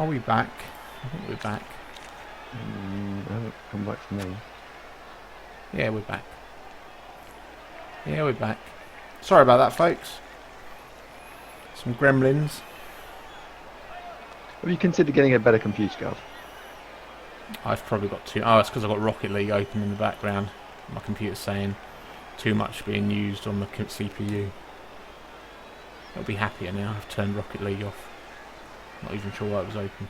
Are we back? I think we're back. They haven't come back for me. Yeah, we're back. Yeah, we're back. Sorry about that, folks. Some gremlins. Have you considered getting a better computer, Gav? I've probably got too... Oh, it's because I've got Rocket League open in the background. My computer's saying too much being used on the CPU. It'll be happier now. I've turned Rocket League off. Not even sure why it was open.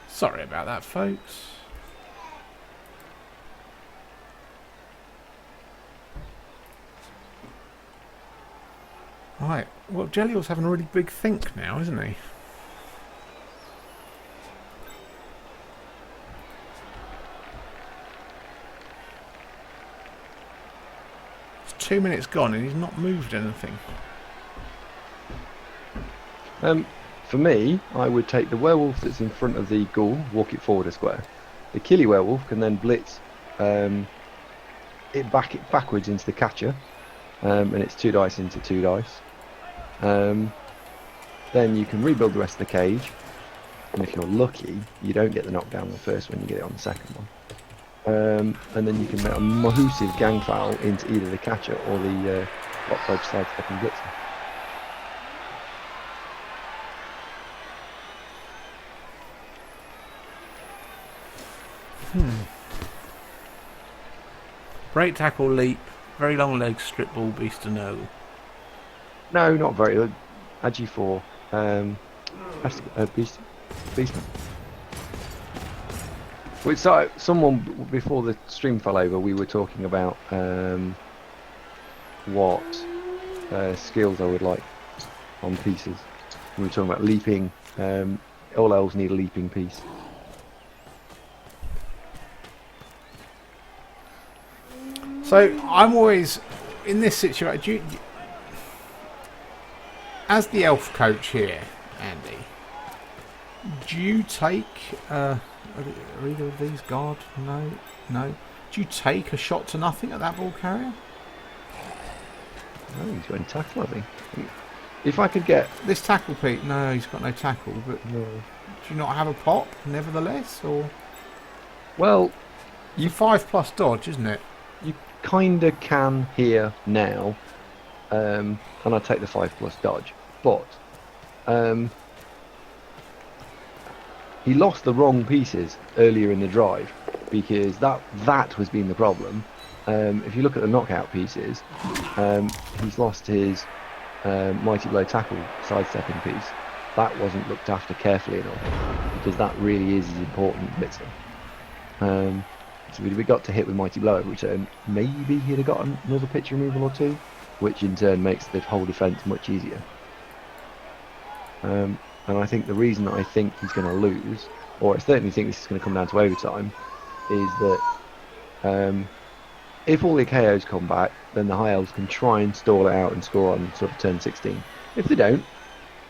Sorry about that, folks. Right. Well, Jellior's having a really big think now, isn't he? It's 2 minutes gone and he's not moved anything. For me, I would take the werewolf that's in front of the ghoul, walk it forward a square. The killy werewolf can then blitz it backwards into the catcher, and it's 2 dice into 2 dice. Then you can rebuild the rest of the cage, and if you're lucky, you don't get the knockdown on the first one, you get it on the second one. And then you can make a massive gang foul into either the catcher or the block dodge sidestepping blitzer. Break, tackle, leap, very long legs, strip ball, beast to no. No, not very good. Agi4. Beastman. So, someone before the stream fell over, we were talking about what skills I would like on pieces. We were talking about leaping. All elves need a leaping piece. So I'm always in this situation. As the elf coach here, Andy, do you take are either of these guard? No, no. Do you take a shot to nothing at that ball carrier? Oh, he's got any tackle, I think. If I could get this tackle, Pete. No, he's got no tackle. But no. Do you not have a pop, nevertheless, or? Well, you 5+ dodge, isn't it? You kinda can here now, and I take the 5+ dodge, but he lost the wrong pieces earlier in the drive because that was being the problem. If you look at the knockout pieces, he's lost his mighty blow tackle sidestepping piece. That wasn't looked after carefully enough because that really is his important blitzer. So we got to hit with Mighty Blow, which maybe he'd have got another pitch removal or 2, which in turn makes the whole defence much easier. And I think the reason that I think he's going to lose, or I certainly think this is going to come down to overtime, is that if all the KOs come back, then the High Elves can try and stall it out and score on sort of turn 16. If they don't,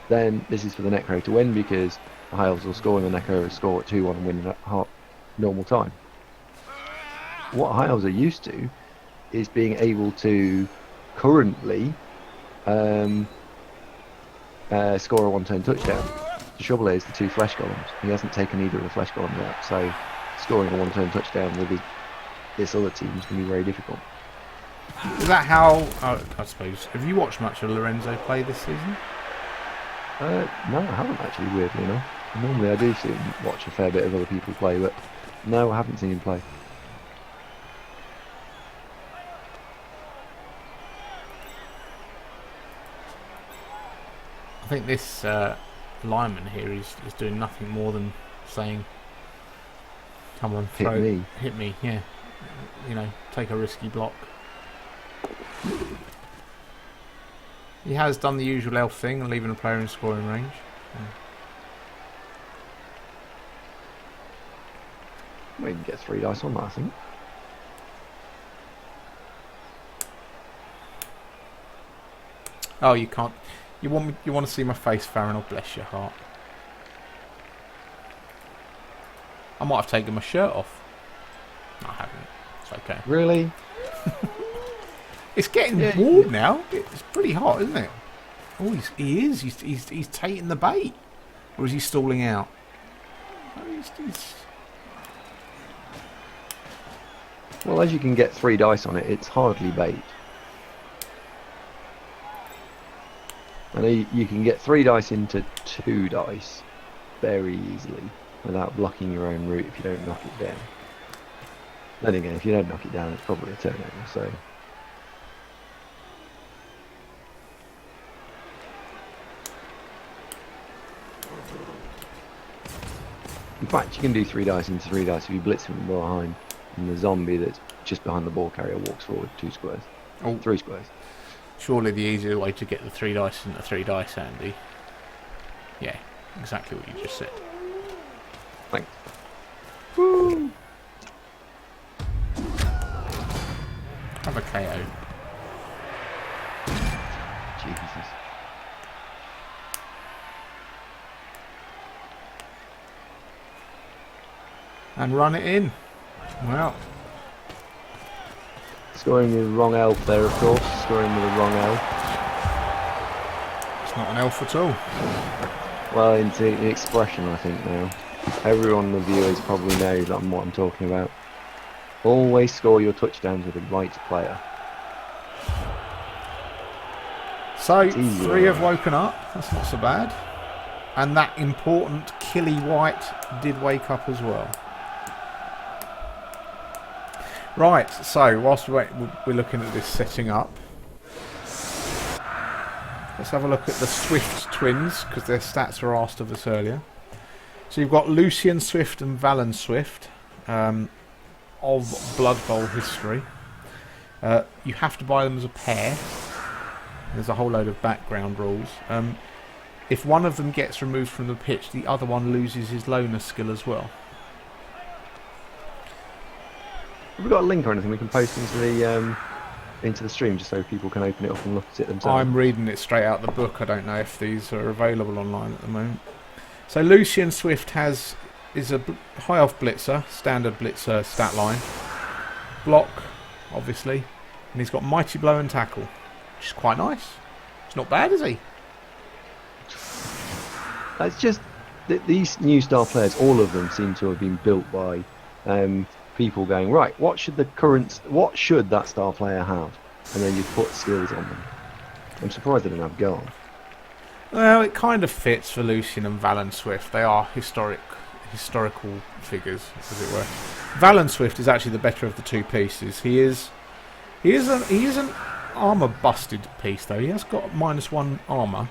then this is for the Necro to win because the High Elves will score and the Necro will score at 2-1 and win at normal time. What High Elves are used to is being able to currently score a 1-turn touchdown. The trouble is the 2 flesh golems. He hasn't taken either of the flesh golems out, so scoring a 1-turn touchdown with this other team is going to be very difficult. Is that how, I suppose, have you watched much of Lorenzo play this season? No, I haven't actually, weirdly enough. Normally I do watch a fair bit of other people play, but no, I haven't seen him play. I think this lineman here is doing nothing more than saying, come on, throw, hit me, yeah. You know, take a risky block. He has done the usual elf thing and leaving a player in scoring range. Well, you can get 3 dice on that, I think. Oh, you can't. You want to see my face, Farron? Bless your heart. I might have taken my shirt off. No, I haven't. It's okay. Really? It's getting warm now. It's pretty hot, isn't it? Oh, he is. He's taking the bait. Or is he stalling out? Oh, Well, as you can get 3 dice on it, it's hardly bait. I know you can get 3 dice into 2 dice very easily without blocking your own route if you don't knock it down. Then again, if you don't knock it down, it's probably a turnover, so... In fact, you can do 3 dice into 3 dice if you blitz from behind, and the zombie that's just behind the ball carrier walks forward 2 squares. Oh. 3 squares. Surely the easier way to get the 3 dice into 3 dice, Andy. Yeah, exactly what you just said. Thanks. Woo! Have a KO. Jesus. And run it in. Well. Scoring with the wrong elf there, of course. Scoring with the wrong elf. It's not an elf at all. Well, into the expression, I think, now. Everyone, the viewers, probably knows what I'm talking about. Always score your touchdowns with the right player. So, 3 have woken up. That's not so bad. And that important Killy White did wake up as well. Right, so whilst we're looking at this setting up, let's have a look at the Swift twins, because their stats were asked of us earlier. So you've got Lucian Swift and Valen Swift of Blood Bowl history. You have to buy them as a pair. There's a whole load of background rules. If one of them gets removed from the pitch, the other one loses his loner skill as well. Have we got a link or anything we can post into the stream just so people can open it up and look at it themselves? I'm reading it straight out the book. I don't know if these are available online at the moment. So Lucian Swift is a high elf blitzer, standard blitzer stat line. Block, obviously. And he's got mighty blow and tackle, which is quite nice. It's not bad, is he? It's just that these new star players, all of them seem to have been built by people going, right, what should that star player have? And then you put skills on them. I'm surprised they didn't have Gar. Well, it kind of fits for Lucian and Valen Swift. They are historical figures, as it were. Valen Swift is actually the better of the 2 pieces. He is an armour busted piece though. He has got -1 armour,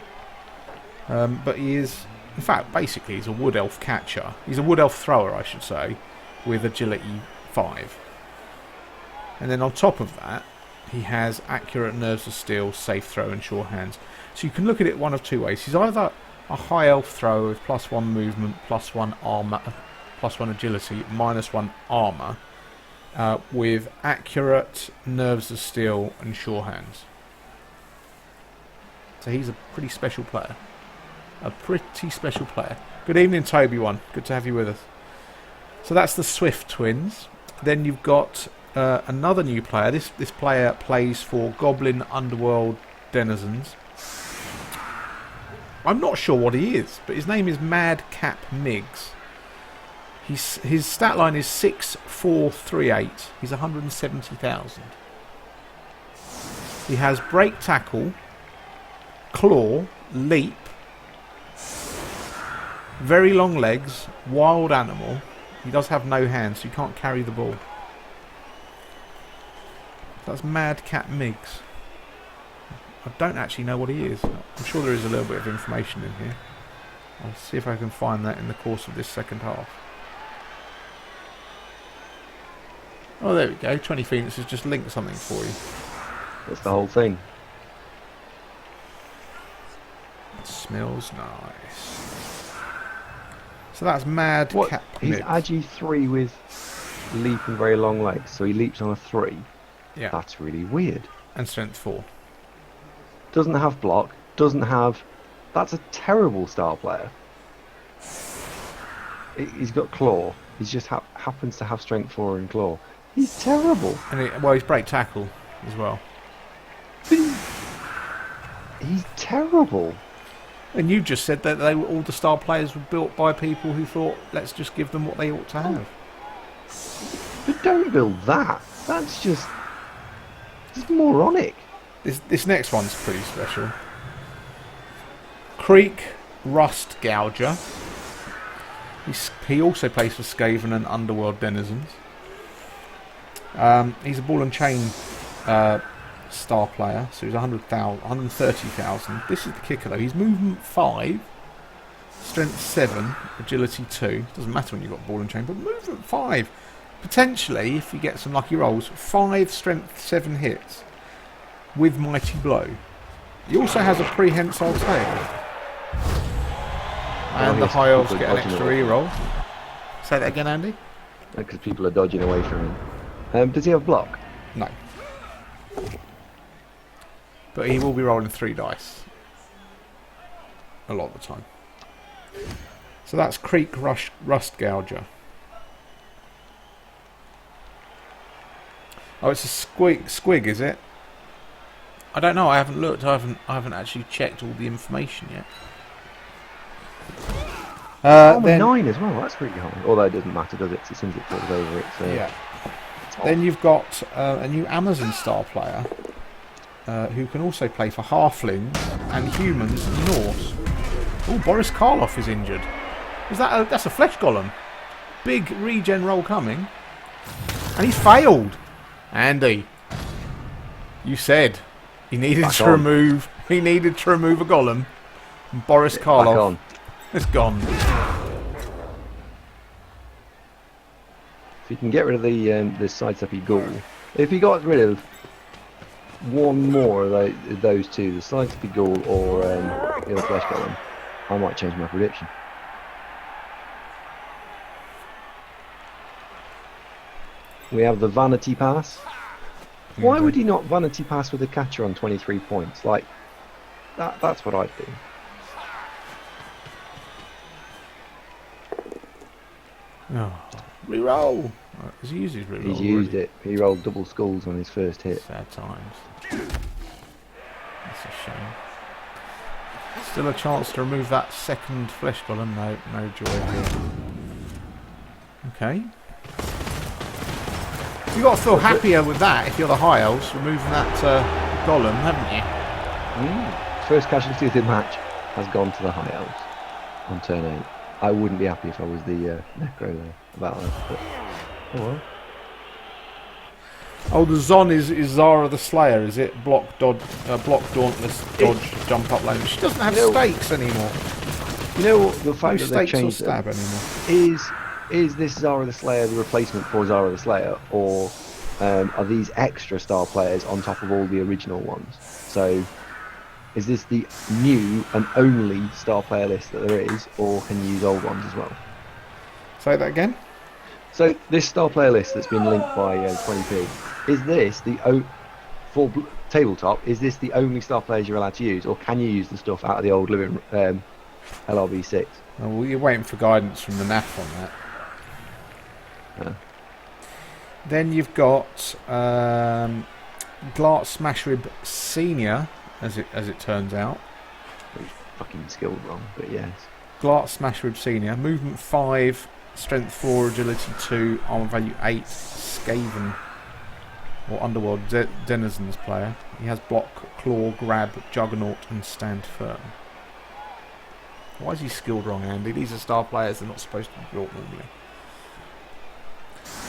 but he is, in fact, basically he's a wood elf catcher. He's a wood elf thrower, I should say, with agility 5. And then on top of that, he has accurate nerves of steel, safe throw, and sure hands. So you can look at it one of 2 ways. He's either a high elf thrower with +1 movement, +1 armour, +1 agility, -1 armour, with accurate nerves of steel and sure hands. So he's a pretty special player. A pretty special player. Good evening, Toby One. Good to have you with us. So that's the Swift twins. Then you've got another new player. This player plays for Goblin Underworld Denizens. I'm not sure what he is, but his name is Madcap Miggs. His stat line is 6438. He's 170,000. He has break tackle, claw, leap, very long legs, wild animal. He does have no hands, so he can't carry the ball. That's Madcap Miggs. I don't actually know what he is. I'm sure there is a little bit of information in here. I'll see if I can find that in the course of this second half. Oh, there we go. 20 Phoenix has just linked something for you. That's the whole thing. It smells nice. So that's Madcap He's Miggs. Agi 3 with leap and very long legs, so he leaps on a 3. Yeah. That's really weird. And strength 4. Doesn't have block, doesn't have... That's a terrible star player. He's got claw. He just happens to have strength 4 and claw. He's terrible. And he's break tackle as well. He's terrible. And you just said that all the star players were built by people who thought, let's just give them what they ought to have. But don't build that. That's just moronic. This next one's pretty special. Creek Rust Gouger. He also plays for Skaven and Underworld Denizens. He's a ball and chain star player, so he's 130,000. This is the kicker though. He's movement 5, strength 7, agility 2. Doesn't matter when you've got ball and chain, but movement 5. Potentially, if you get some lucky rolls, 5 strength 7 hits with mighty blow. He also has a prehensile tail. And the high elves get an extra reroll. Say that again, Andy? Because people are dodging away from him. Does he have block? No. But he will be rolling 3 dice. A lot of the time. So that's Creek Rust Gouger. Oh, it's a squig, is it? I don't know. I haven't looked. I haven't actually checked all the information yet. Then 9 as well. That's pretty high. Although it doesn't matter, does it? 'Cause as soon as it falls over, it's yeah. Then you've got a new Amazon star player who can also play for halflings and humans and Norse. Oh, Boris Karloff is injured. That's a flesh golem. Big regen roll coming, and he's failed. Andy, you said he needed to remove a golem. And Boris Karloff, it's gone. If you can get rid of the sidesteppy ghoul, if you got rid of one more of those two, the sidesteppy ghoul or the other flesh golem, I might change my prediction. We have the vanity pass. Why would he not vanity pass with a catcher on 23 points? Like, that's what I'd do. Oh. Reroll! Has he used his reroll? He's used it. He rolled double skulls on his first hit. Sad times. That's a shame. Still a chance to remove that second flesh golem. No joy here. Okay. You've got to feel happier with that if you're the High Elves, removing that golem, haven't you? First casualty of the match has gone to the High Elves on turn 8. I wouldn't be happy if I was the Necro there about that. But, oh well. Oh, the Zon is Zara the Slayer, is it? Block, dauntless, dodge, jump up lane. She doesn't have stakes anymore. You know the fact that they've stakes or changed stab anymore. Is this Zara the Slayer the replacement for Zara the Slayer, or are these extra star players on top of all the original ones? So, is this the new and only star player list that there is, or can you use old ones as well? Say that again? So, this star player list that's been linked by 20p, is this for tabletop, is this the only star players you're allowed to use, or can you use the stuff out of the old living LRB6? Oh, well, you're waiting for guidance from the NAF on that. Then you've got Glart Smashrib Senior, as it turns out. He's fucking skilled wrong, but yes. Glart Smashrib Senior, movement 5, strength 4, agility 2, armor value 8, Skaven or Underworld Denizens player. He has block, claw, grab, juggernaut, and stand firm. Why is he skilled wrong, Andy? These are star players; they're not supposed to be built normally.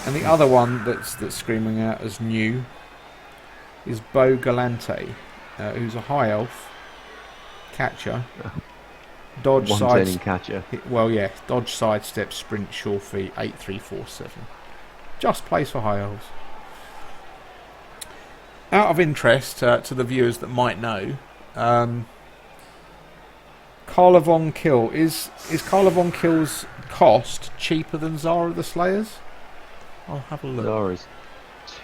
And the other one that's screaming out as new is Bo Galante, who's a high elf catcher. Dodge side catcher. Well, yeah, dodge, sidestep, sprint, sure feet, 8, 3, 4, 7. Just plays for high elves. Out of interest to the viewers that might know, Carla Von Kill is Carla Von Kill's cost cheaper than Zara the Slayer's? I'll have a look. Zara's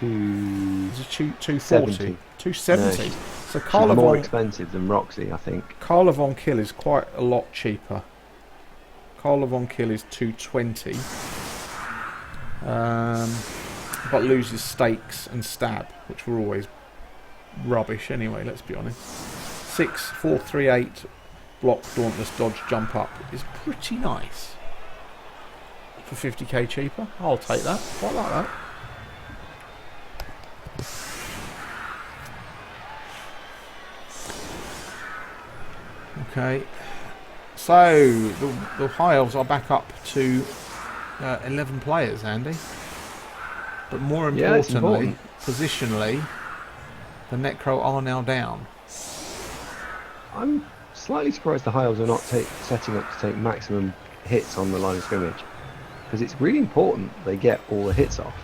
2. Is it 240? 270. No, so Carla more Von expensive than Roxy, I think. Carla Von Kill is quite a lot cheaper. Carla Von Kill is 220. But loses stakes and stab, which were always rubbish anyway, let's be honest. 6-4-3-8 block, dauntless, dodge, jump up is pretty nice. For 50k cheaper, I'll take that. Quite like that. Okay, so the High Elves are back up to 11 players, Andy. But more importantly, positionally, the Necro are now down. I'm slightly surprised the High Elves are not setting up to take maximum hits on the line of scrimmage, because it's really important they get all the hits off.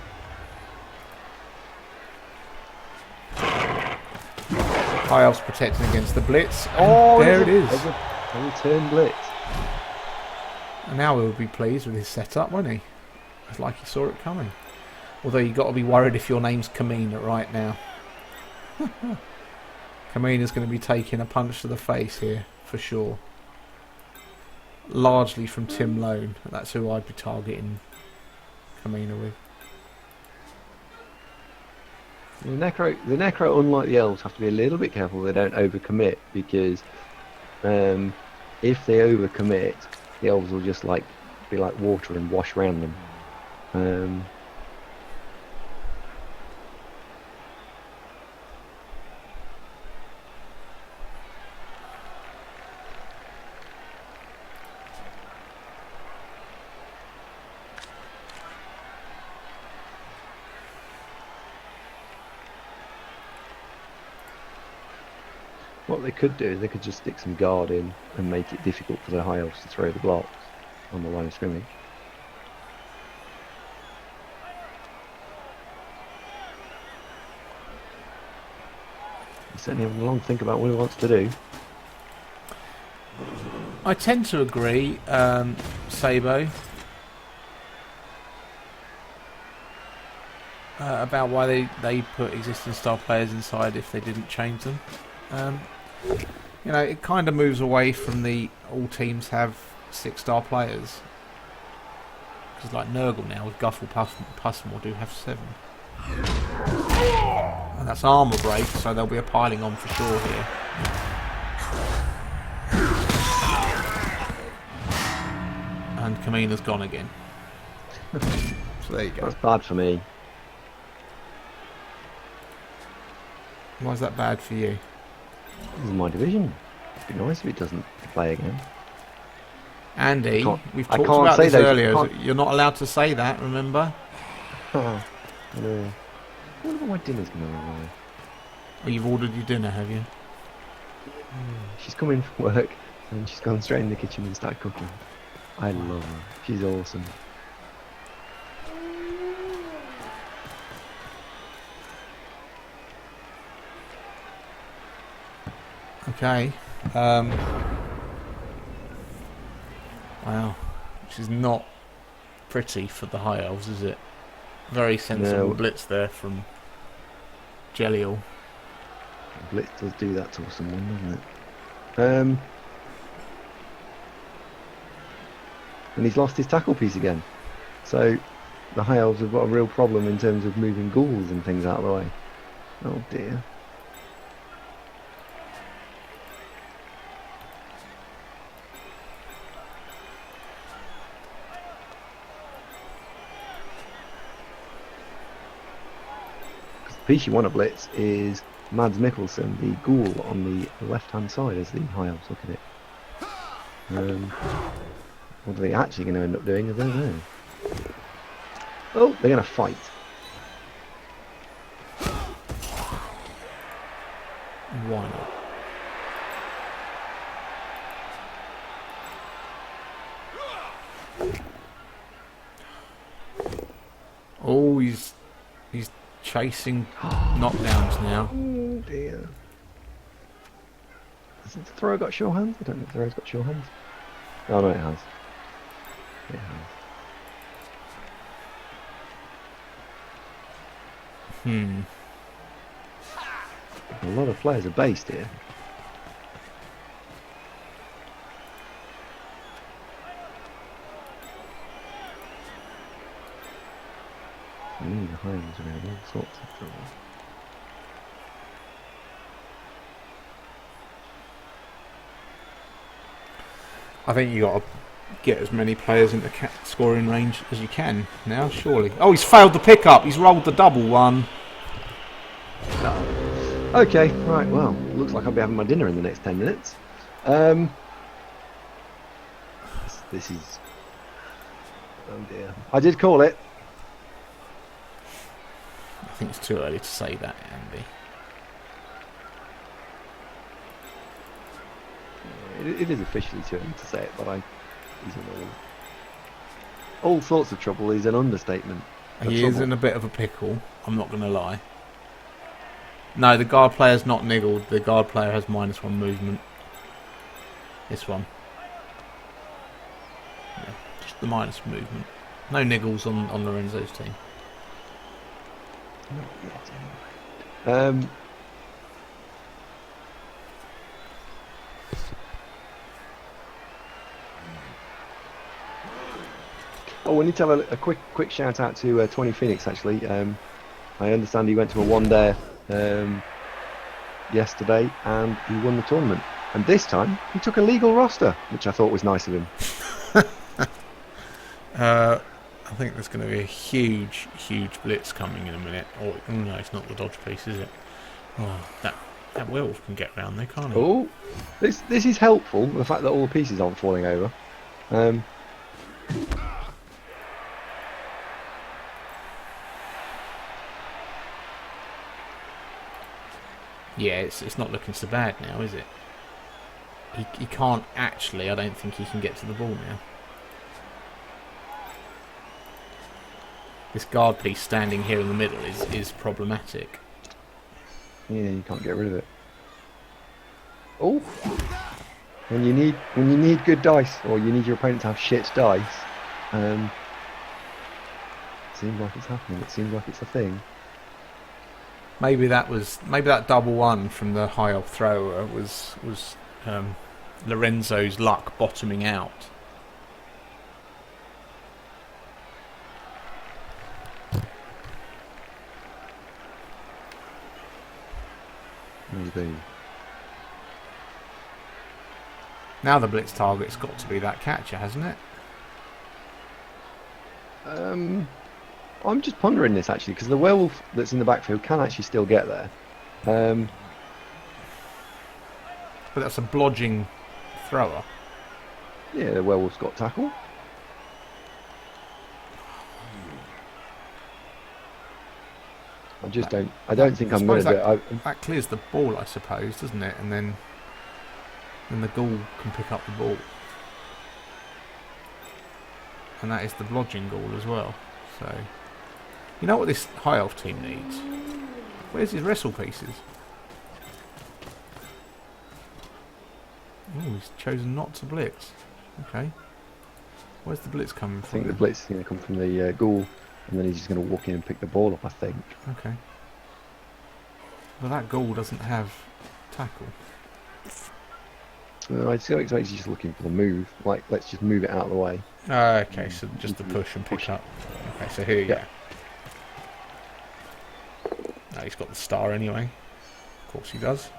High Elves protecting against the blitz. Oh, there it is. A return blitz. And now he'll be pleased with his setup, won't he? It's like he saw it coming. Although you've got to be worried if your name's Kamina right now. Kamina's going to be taking a punch to the face here, for sure. Largely from Tim Lone. That's who I'd be targeting Kamina with. The Necro, unlike the Elves, have to be a little bit careful they don't overcommit, because if they overcommit, the Elves will just be like water and wash around them. What they could do is they could just stick some guard in and make it difficult for the High Elves to throw the blocks on the line of scrimmage. He's certainly having a long think about what he wants to do. I tend to agree, Sabo, about why they put existing star players inside if they didn't change them. You know, it kind of moves away from the all teams have 6-star players. Because like Nurgle now with Guffle Pussmore do have 7. And that's armour break, so there'll be a piling on for sure here. And Kamina's gone again. So there you go. That's bad for me. Why is that bad for you? This is my division. It'd be nice if it doesn't play again. Andy, we've talked about this earlier. You're not allowed to say that, remember? Oh, no. What about my dinner's going to arrive? Oh, you've ordered your dinner, have you? She's come in from work and she's gone straight in the kitchen and started cooking. I love her. She's awesome. Okay. Wow. Which is not pretty for the High Elves, is it? Very sensible blitz there from Jelliel. Blitz does do that to someone, doesn't it? And he's lost his tackle piece again. So the High Elves have got a real problem in terms of moving ghouls and things out of the way. Oh dear. The piece you want to blitz is Mads Mikkelsen, the ghoul on the left-hand side as the High Elves look at it. What are they actually going to end up doing? I don't know. Oh, they're going to fight. Why not? Oh, he's chasing knockdowns now. Oh dear. Hasn't the thrower got sure hands? I don't know if the thrower's got sure hands. Oh no, it has. It has. A lot of players are based here. The High Elves are going to have all sorts of trouble. I think you got to get as many players into scoring range as you can now, surely. Oh, he's failed the pickup. He's rolled the double one. No. Okay, right, well, looks like I'll be having my dinner in the next 10 minutes. This is... Oh dear. I did call it. I think it's too early to say that, Andy. It is officially too early to say it, but he's in all sorts of trouble is an understatement. He is in a bit of a pickle, I'm not going to lie. No, the guard player's not niggled. The guard player has -1 movement. This one. Yeah, just the minus movement. No niggles on Lorenzo's team. Not yet, anyway. Oh, we need to have a quick shout out to 20 Phoenix actually. I understand he went to a one-day yesterday and he won the tournament. And this time he took a legal roster, which I thought was nice of him. I think there's going to be a huge blitz coming in a minute. Oh no, it's not the dodge piece, is it? Oh, that werewolf can get round there, can't he? Oh, this is helpful. The fact that all the pieces aren't falling over. Yeah, it's not looking so bad now, is it? He can't actually. I don't think he can get to the ball now. This guard piece standing here in the middle is problematic. Yeah, you can't get rid of it. Oh, when you need good dice, or you need your opponent to have shit dice, it seems like it's happening. It seems like it's a thing. Maybe that double one from the high elf thrower was Lorenzo's luck bottoming out. Maybe. Now the blitz target's got to be that catcher, hasn't it? I'm just pondering this actually, because the werewolf that's in the backfield can actually still get there. But that's a blodging thrower. Yeah, the werewolf's got tackle. I don't think I'm going to do it. That clears the ball, I suppose, doesn't it? And then the ghoul can pick up the ball. And that is the blodging ghoul as well. So, you know what this high elf team needs? Where's his wrestle pieces? Oh, he's chosen not to blitz. Okay. Where's the blitz coming from? I think the blitz is going to come from the ghoul, and then he's just going to walk in and pick the ball up, I think. Okay. Well, that ghoul doesn't have tackle. I still expect he's just looking for the move. Like, let's just move it out of the way. Okay, so just the push and pick up. Okay, so here you go. Oh, he's got the star anyway. Of course he does.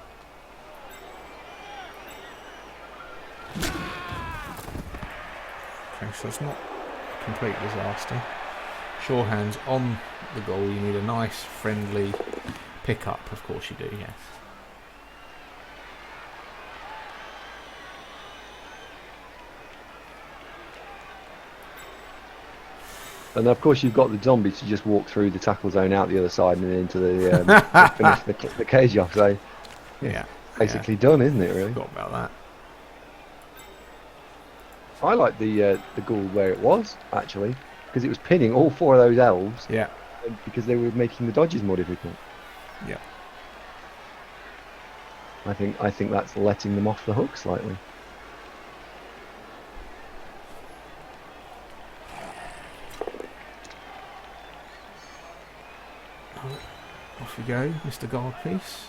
Okay, so it's not a complete disaster. Sure hands on the goal. You need a nice, friendly pick-up. Of course you do, yes. And of course you've got the zombie to just walk through the tackle zone out the other side and then into the finish the cage off. So yeah, basically done, isn't it? Really. Forgot about that. I like the ghoul where it was actually, because it was pinning all four of those elves. Yeah. Because they were making the dodges more difficult. Yeah. I think that's letting them off the hook slightly. Off you go, Mr. Guard Piece.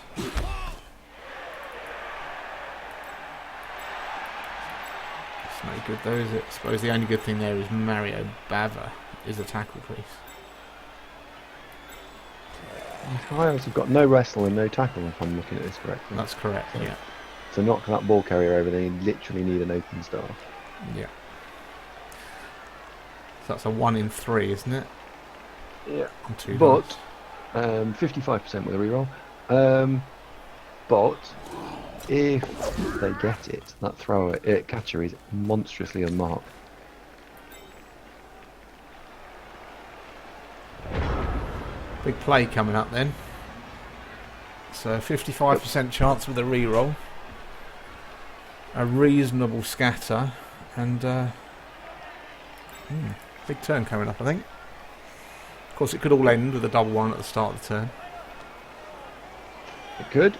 It's no good though, is it? I suppose the only good thing there is Mario Bava is a tackle piece. The Highlands have got no wrestle and no tackle, if I'm looking at this correctly. That's correct, so, yeah. To knock that ball carrier over, they literally need an open star. Yeah. So that's a 1 in 3, isn't it? Yeah. On 2 But dice. 55% with a reroll. But if they get it, that catcher is monstrously unmarked. Big play coming up then. So 55% chance with a reroll. A reasonable scatter. And big turn coming up, I think. Of course, it could all end with a double one at the start of the turn. It could.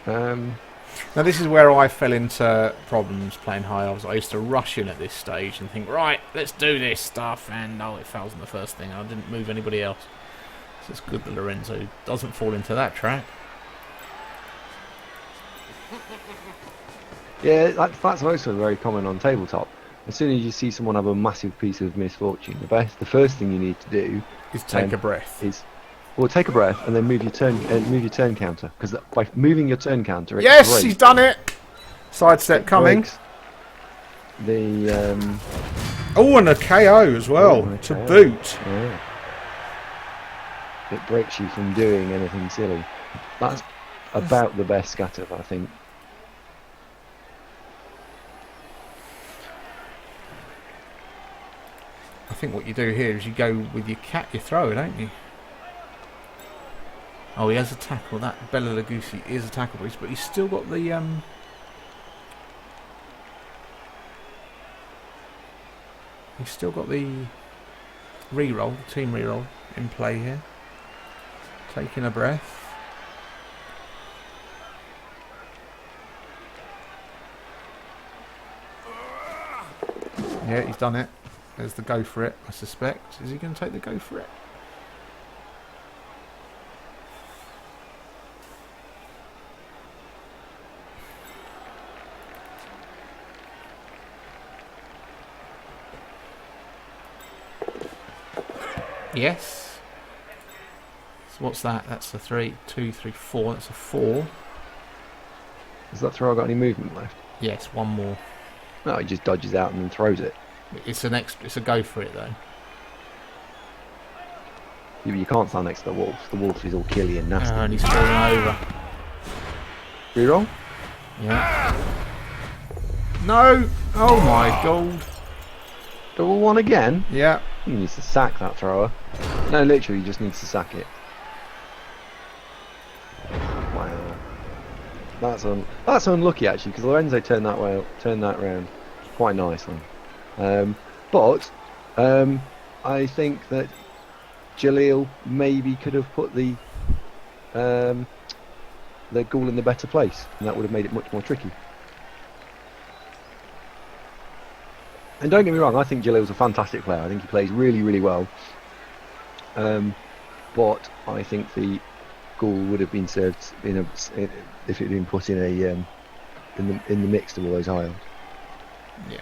Now this is where I fell into problems playing high elves. I used to rush in at this stage and think, right, let's do this stuff, and it fails on the first thing. I didn't move anybody else. So it's good that Lorenzo doesn't fall into that trap. Yeah, that's also very common on tabletop. As soon as you see someone have a massive piece of misfortune, the first thing you need to do Is take a breath. Well, take a breath and then move your turn counter, because by moving your turn counter, it Yes, breaks, he's done it. Sidestep coming. breaks the Oh, and a KO as well and a to KO. boot. Yeah. It breaks you from doing anything silly. That's about the best scatter, I think. I think what you do here is you go with your thrower, don't you? Oh, he has a tackle. That Bela Lugosi is a tackle piece, but he's still got the he's still got the reroll, the team reroll in play here. Taking a breath. Yeah, he's done it. There's the go for it, I suspect. Is he going to take the go for it? Yes. So what's that? That's a 3, 2, 3, 4. That's a 4. Has that thrower got any movement left? Yes, one more. No, he just dodges out and then throws it. It's it's a go for it though. You can't stand next to the wolf. The wolf is all killy and nasty. And he's falling over. Reroll? Yeah. No! Oh my god. Double one again? Yeah. He needs to sack that thrower. No, literally, he just needs to sack it. Wow. That's unlucky actually, because Lorenzo turned that round quite nicely. But I think that Jalil maybe could have put the ghoul in the better place, and that would have made it much more tricky. And don't get me wrong, I think Jalil's a fantastic player. I think he plays really, really well. But I think the ghoul would have been served if it had been put in the mix of all those high elves. Yeah.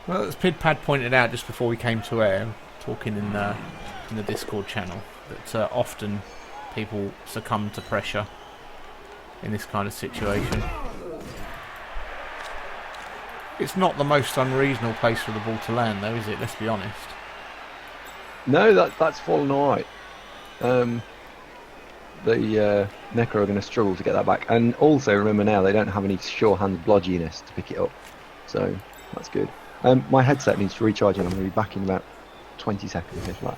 Well, as Pidpad pointed out just before we came to air, talking in the Discord channel, that often people succumb to pressure in this kind of situation. It's not the most unreasonable place for the ball to land, though, is it? Let's be honest. No, that's fallen all right. The Necro are going to struggle to get that back, and also remember now they don't have any sure hand blodginess to pick it up, so that's good. My headset needs to recharge, and I'm going to be back in about 20 seconds if that.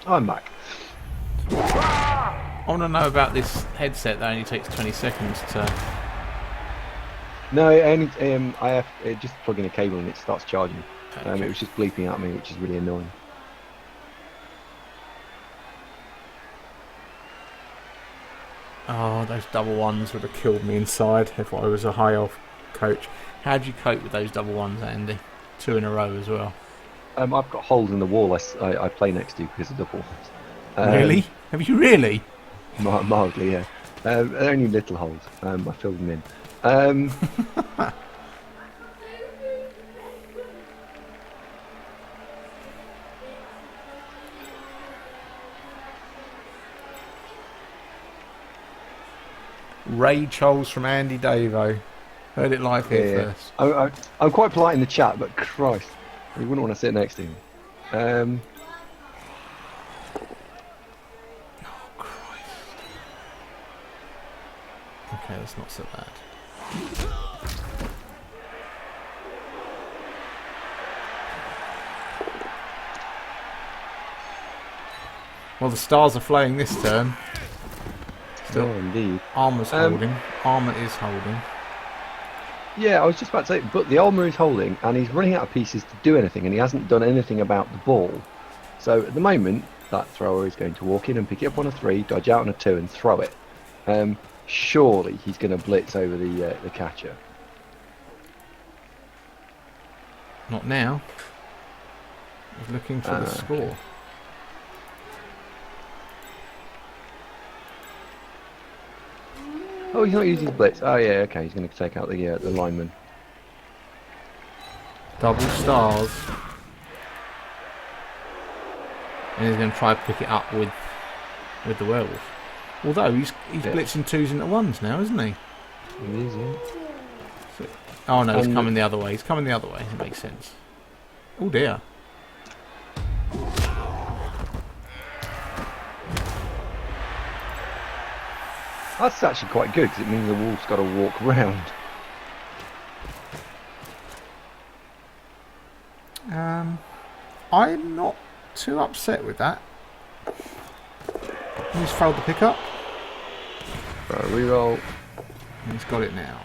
I'm back. I want to know about this headset that only takes 20 seconds to... No, I have just plug in a cable and it starts charging. Okay. It was just bleeping at me, which is really annoying. Oh, those double ones would have killed me inside if I was a high elf coach. How do you cope with those double ones, Andy? 2 in a row as well. I've got holes in the wall I play next to because of double. Really? Have you really? Mildly, yeah. Only little holes. I filled them in. Rage holes from Andy Davo. Heard it live here Yeah. first. I'm quite polite in the chat, but Christ, you wouldn't want to sit next to him. Oh, Christ. Okay, that's not so bad. Well, the stars are flying this turn. Still, Oh, indeed. Armour's holding. Armour is holding. Yeah, I was just about to say, but the armour is holding, and he's running out of pieces to do anything, and he hasn't done anything about the ball. So at the moment, that thrower is going to walk in and pick it up on a 3, dodge out on a 2, and throw it. Surely he's going to blitz over the catcher. Not now. He's looking for the score. Oh, he's not using the blitz. Oh yeah, okay, he's going to take out the lineman. Double stars. And he's going to try to pick it up with the werewolf. Although he's blitzing 2s into 1s now, isn't he? He is, yeah. Oh no, he's coming the other way. He's coming the other way. It makes sense. Oh dear. That's actually quite good because it means the wolf's got to walk round. I'm not too upset with that. He's failed the pickup. Right, reroll. And he's got it now.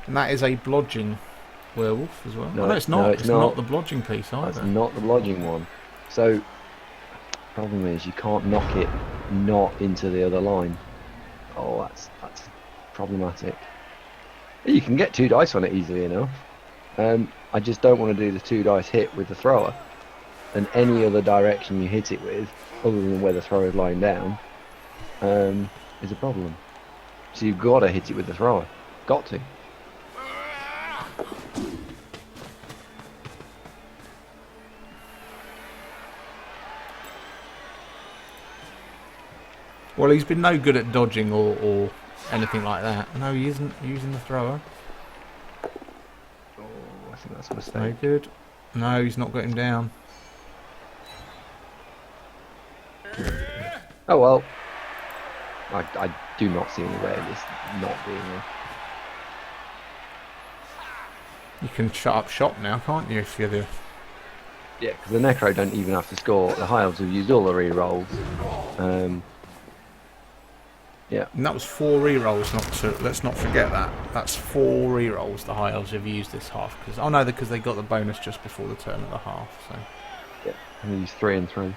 And that is a blodging werewolf as well. No, No, it's not. no, it's not the blodging piece either. That's not the blodging one. So, problem is you can't knock it not into the other line. Oh, that's problematic. You can get 2 dice on it easily enough. I just don't want to do the 2 dice hit with the thrower. And any other direction you hit it with, other than where the thrower is lying down, is a problem. So you've got to hit it with the thrower. Got to. Well, he's been no good at dodging or anything like that. No, he isn't using the thrower. Oh, I think that's a mistake. Very good. No, he's not got him down. Oh well. I do not see any way of this not being there. You can shut up shop now, can't you, if you're the... Yeah, because the Necro don't even have to score. The High Elves have used all the re-rolls. Yeah. And that was 4 re-rolls, let's not forget that. That's 4 re-rolls the High Elves have used this half. Oh no, because they got the bonus just before the turn of the half. So Yeah, and they use 3 and 3.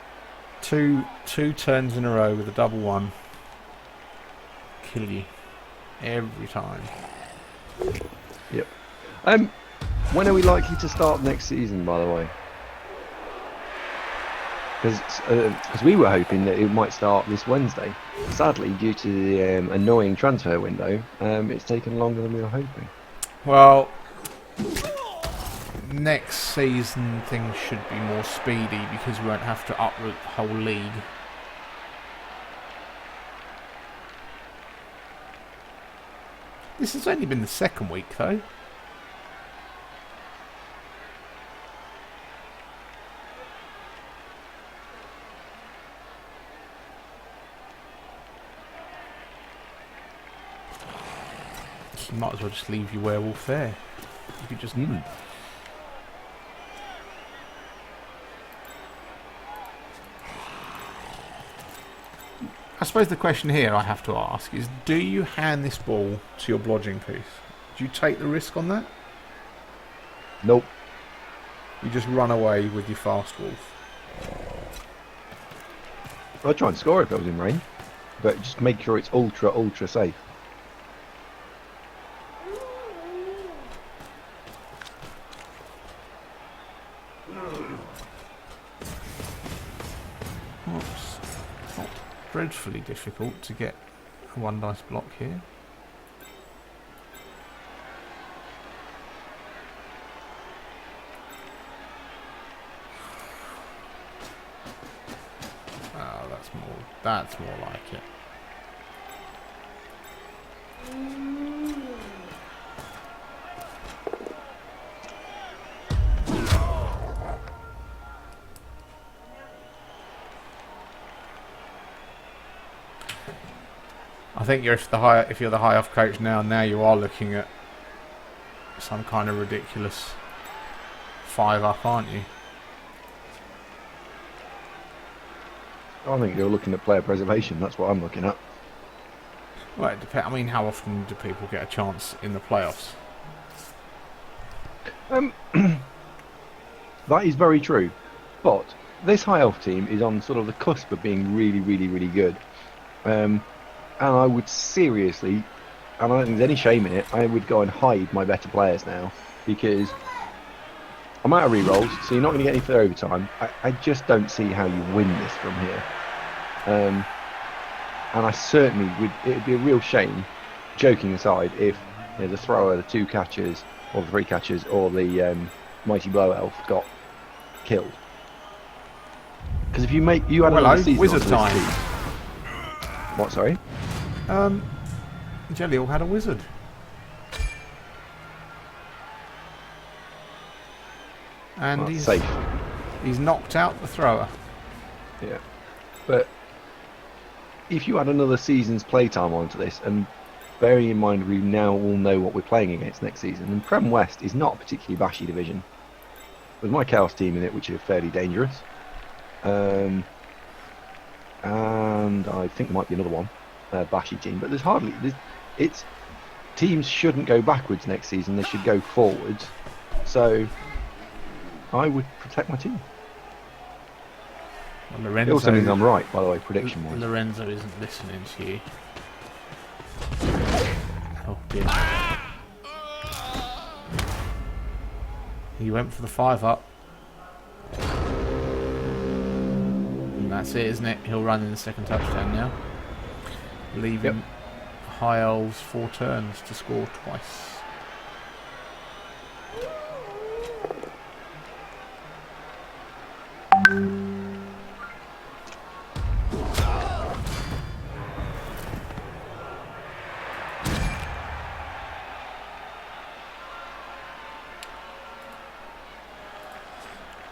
Two turns in a row with a double 1. Kill you. Every time. Yep. When are we likely to start next season, by the way? Because we were hoping that it might start this Wednesday. Sadly, due to the annoying transfer window, it's taken longer than we were hoping. Well, next season things should be more speedy because we won't have to uproot the whole league. This has only been the 2nd week though. You might as well just leave your werewolf there. You could just... I suppose the question here I have to ask is, do you hand this ball to your blodging piece? Do you take the risk on that? Nope. You just run away with your fast wolf? I'd try and score if I was in rain, but just make sure it's ultra safe. Oops. dreadfully difficult to get a one dice block here. Oh, that's more like it. I think if you're the high off coach now you are looking at some kind of ridiculous 5 up, aren't you? I think you're looking at player preservation. That's what I'm looking at. Well, it depends. I mean, how often do people get a chance in the playoffs? That is very true. But this high elf team is on sort of the cusp of being really, really, really good. And I would seriously, and I don't think there's any shame in it, I would go and hide my better players now, because I'm out of rerolls, so you're not going to get any further overtime. I just don't see how you win this from here. And I certainly would, it would be a real shame, joking aside, if the thrower, the 2 catchers, or the 3 catchers, or the Mighty Blow Elf got killed. Because if you had another season wizard onto time. this team, what, sorry? Jelliel had a wizard. And That's safe. He's knocked out the thrower. Yeah. But if you add another season's playtime onto this, and bearing in mind we now all know what we're playing against next season, and Prem West is not a particularly bashy division. There's my Chaos team in it, which are fairly dangerous. And I think there might be another one, bashy team, but it's teams shouldn't go backwards next season, they should go forwards. So I would protect my team. Well, Lorenzo, it also means I'm right, by the way, prediction wise. Lorenzo isn't listening to you. Oh dear. He went for the 5 up. And that's it, isn't it? He'll run in the second touchdown now. Leaving High Elves 4 turns to score twice.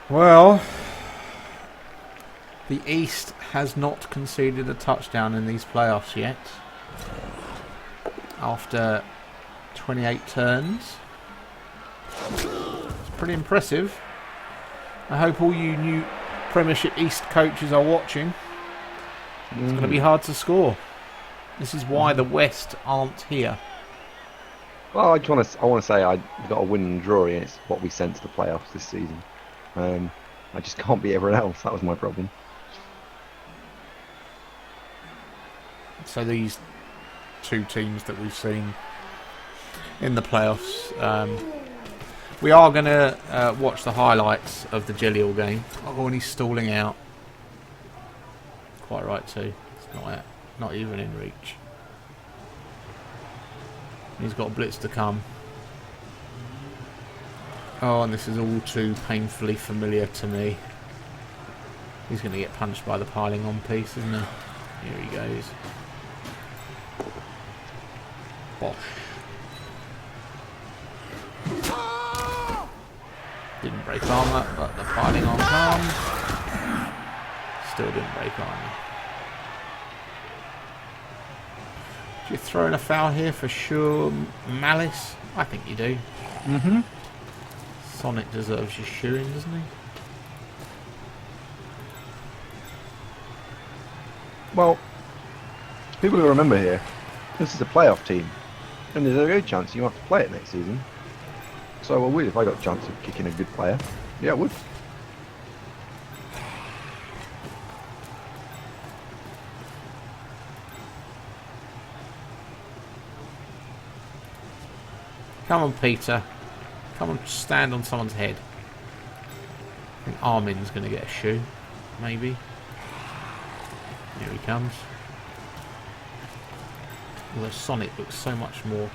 Well, the East has not conceded a touchdown in these playoffs yet. After 28 turns. It's pretty impressive. I hope all you new Premiership East coaches are watching. It's going to be hard to score. This is why the West aren't here. Well, I want to say I got a win and draw against what we sent to the playoffs this season. I just can't beat everyone else. That was my problem. So these 2 teams that we've seen in the playoffs, we are going to watch the highlights of the Jelliel game. Oh, and he's stalling out. Quite right too. It's not even in reach. He's got a blitz to come. Oh, and this is all too painfully familiar to me. He's going to get punched by the piling on piece, isn't he? Here he goes. Bosh. Didn't break armour, but the piling on comes. Still didn't break armour. Do you throw in a foul here for sure, Malice? I think you do. Mm-hmm. Sonic deserves your shoeing, doesn't he? Well, people will remember here, this is a playoff team, and there's a good chance you have to play it next season. So I would if I got a chance of kicking a good player. Yeah, I would. Come on, Peter. Come on, stand on someone's head. I think Armin's going to get a shoe. Maybe. Here he comes. Although Sonic looks so much more...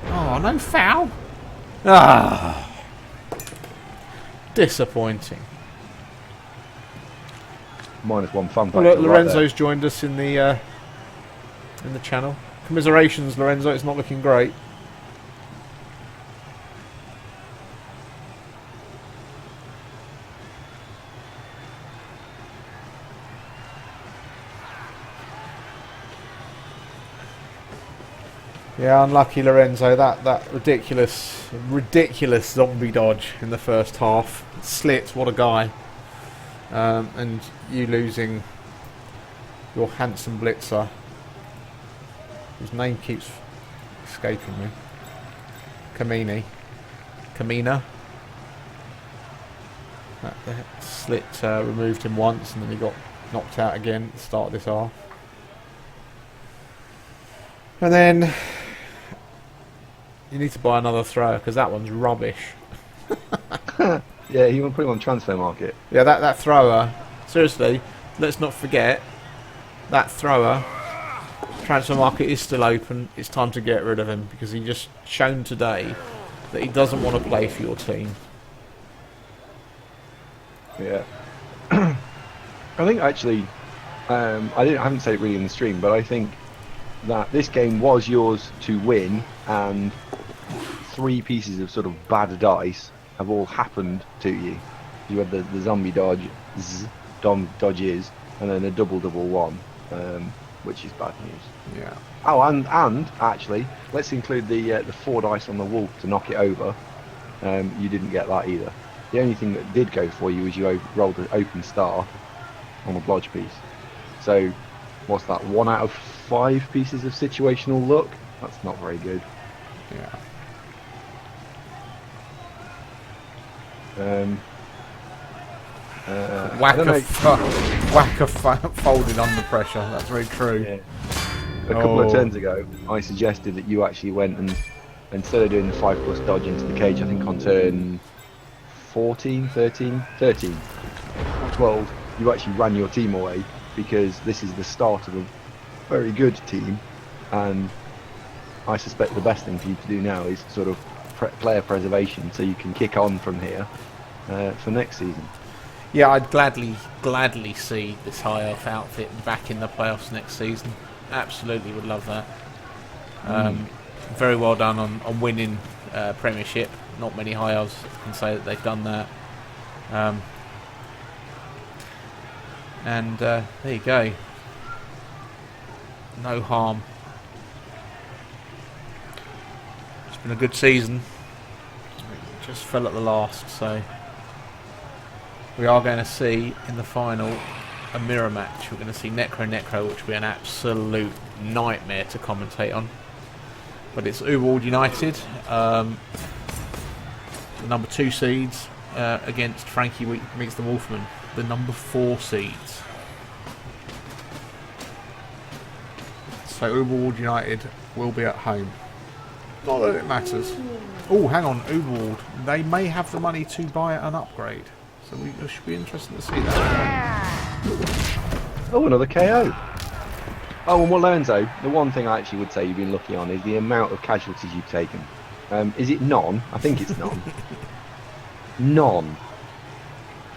Oh, no foul! Ah! Disappointing. -1 fun factor. Well, look, right Lorenzo's joined us in the channel. Commiserations, Lorenzo. It's not looking great. Yeah, unlucky Lorenzo. That ridiculous zombie dodge in the first half. Slit, what a guy. And you losing your handsome blitzer, whose name keeps escaping me. Kamina. That slit removed him once, and then he got knocked out again at the start of this half. And then you need to buy another thrower because that one's rubbish. Yeah, he won't put him on transfer market. Yeah, that thrower. Seriously, let's not forget that thrower. Transfer market is still open. It's time to get rid of him because he just shown today that he doesn't want to play for your team. Yeah. I think actually, I haven't said it really in the stream, but I think that this game was yours to win, and 3 pieces of sort of bad dice have all happened to you. You had the zombie dodges, and then a double one, which is bad news. Yeah. Oh, and actually, let's include the 4 dice on the wolf to knock it over. You didn't get that either. The only thing that did go for you was you rolled an open star on the blodge piece. So, what's that? 1 out of 5 pieces of situational luck? That's not very good. Yeah. Whacker folded under pressure. That's very true. Yeah. A couple of turns ago, I suggested that you actually went and instead of doing the 5+ dodge into the cage, I think on turn 13, 12, you actually ran your team away because this is the start of a very good team, and I suspect the best thing for you to do now is sort of player preservation so you can kick on from here for next season. Yeah, I'd gladly see this high elf outfit back in the playoffs next season. Absolutely would love that. Very well done on winning Premiership. Not many high elves can say that they've done that. And there you go. No harm. It's been a good season. It just fell at the last, so we are going to see in the final a mirror match. We're going to see Necro, which will be an absolute nightmare to commentate on. But it's Uwald United, the number 2 seeds, against Frankie meets the Wolfman, the number 4 seeds. So Uwald United will be at home. Not that it matters. Oh, hang on, Uwald. They may have the money to buy an upgrade. So it should be interesting to see that. Oh, another KO. Oh, and Lorenzo, the one thing I actually would say you've been lucky on is the amount of casualties you've taken. Is it none? I think it's none. None.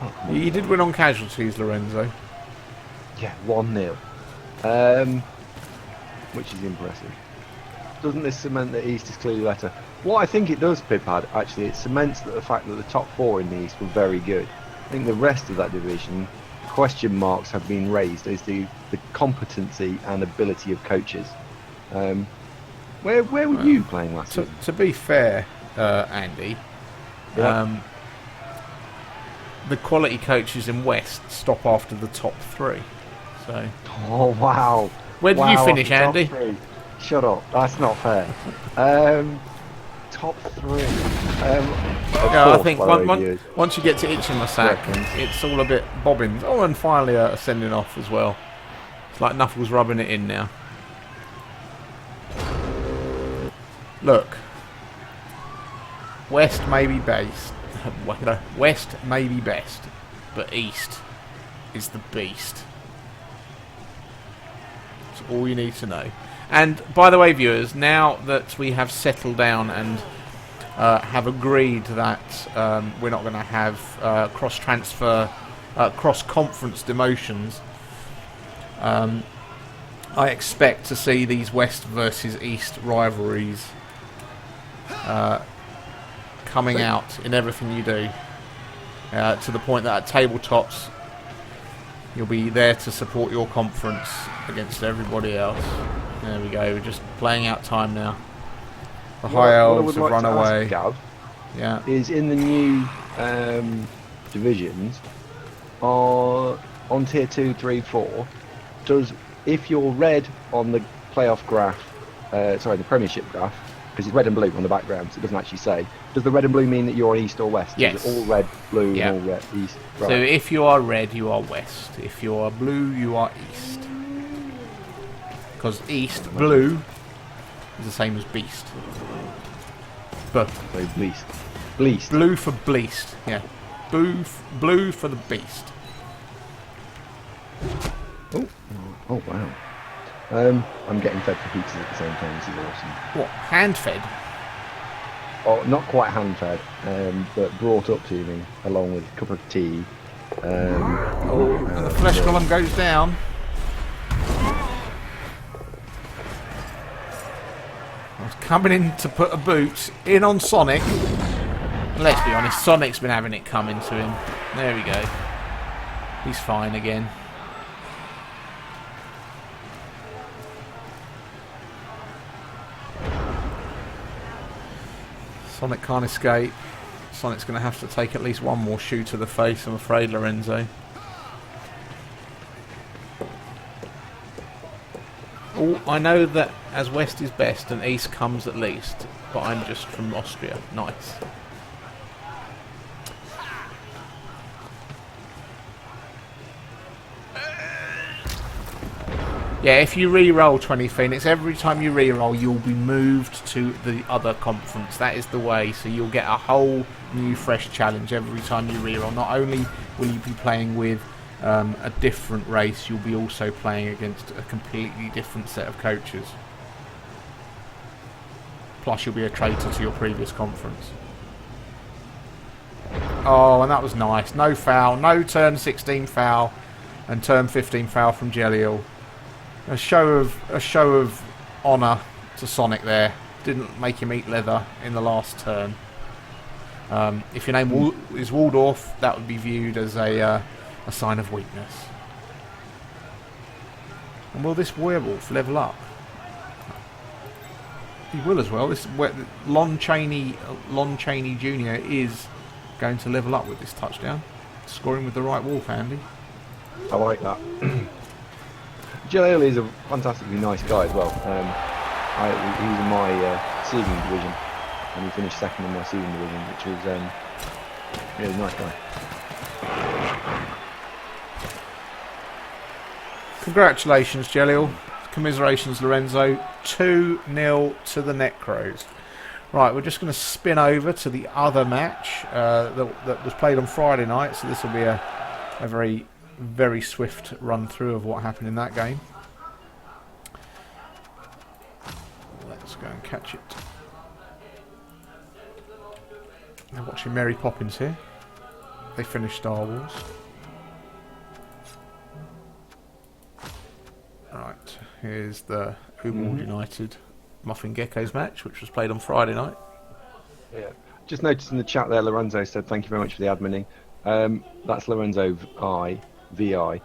Oh, You did win on casualties, Lorenzo. Yeah, 1-0. Which is impressive. Doesn't this cement that East is clearly better? What I think it does, Pipad, actually, it cements the fact that the top 4 in the East were very good. I think the rest of that division, question marks have been raised as to the competency and ability of coaches. Where were you playing last season? To be fair, Andy, Yeah. the quality coaches in West stop after the top 3. So, Oh, wow. where did you finish, top Andy? 3. Shut up. That's not fair. Top 3. Yeah, I think once you get to itching my sack, it's all a bit bobbins. Oh, and finally a sending off as well. It's like Knuffles rubbing it in now. Look, West may be best. West may be best, but East is the beast. That's all you need to know. And by the way, viewers, now that we have settled down and have agreed that we're not going to have cross-transfer, cross-conference demotions, I expect to see these West versus East rivalries coming out in everything you do, to the point that at tabletops you'll be there to support your conference against everybody else. There we go, we're just playing out time now. The High Elves have run away. Gav, yeah. Is in the new divisions, are on tier 2, 3, 4, if you're red on the playoff graph, the Premiership graph, because it's red and blue on the background, so it doesn't actually say. Does the red and blue mean that you're on East or West? Yes. Is it all red, blue, and all red, East? Right. So if you are red, you are West. If you are blue, you are East. Because East, blue, is the same as Beast. But so Bleast. Bleast. Blue for Bleast, yeah. Blue for the Beast. Oh wow. I'm getting fed for pizzas at the same time. This is awesome. What? Hand fed? Oh, not quite hand fed, but brought up to me along with a cup of tea. And the flesh column goes down. I was coming in to put a boot in on Sonic. Let's be honest, Sonic's been having it coming to him. There we go. He's fine again. Sonic can't escape. Sonic's going to have to take at least one more shoe to the face, I'm afraid, Lorenzo. Oh, I know that as West is best and East comes at least, but I'm just from Austria. Nice. Yeah, if you re-roll 20 Phoenix, every time you re-roll you'll be moved to the other conference. That is the way, so you'll get a whole new fresh challenge every time you re-roll. Not only will you be playing with a different race, you'll be also playing against a completely different set of coaches. Plus you'll be a traitor to your previous conference. Oh, and that was nice. No foul, no turn 16 foul, and turn 15 foul from Jelliel. A show of honour to Sonic there. Didn't make him eat leather in the last turn. If your name is Waldorf, that would be viewed as a sign of weakness. And will this werewolf level up? He will as well. This Lon Chaney Jr. is going to level up with this touchdown, scoring with the right wolf, Andy. I like that. Jaleel is a fantastically nice guy as well. He was in my seeding division, and he finished second in my seeding division, which was really nice guy. Congratulations, Jelliel. Commiserations, Lorenzo. 2-0 to the Necros. Right, we're just going to spin over to the other match that was played on Friday night, so this will be a very, very swift run through of what happened in that game. Let's go and catch it. They're watching Mary Poppins here. They finished Star Wars. Right, here's the Umal United Muffin Geckos match, which was played on Friday night. Yeah. Just noticed in the chat there, Lorenzo said thank you very much for the adminning. That's Lorenzo VI.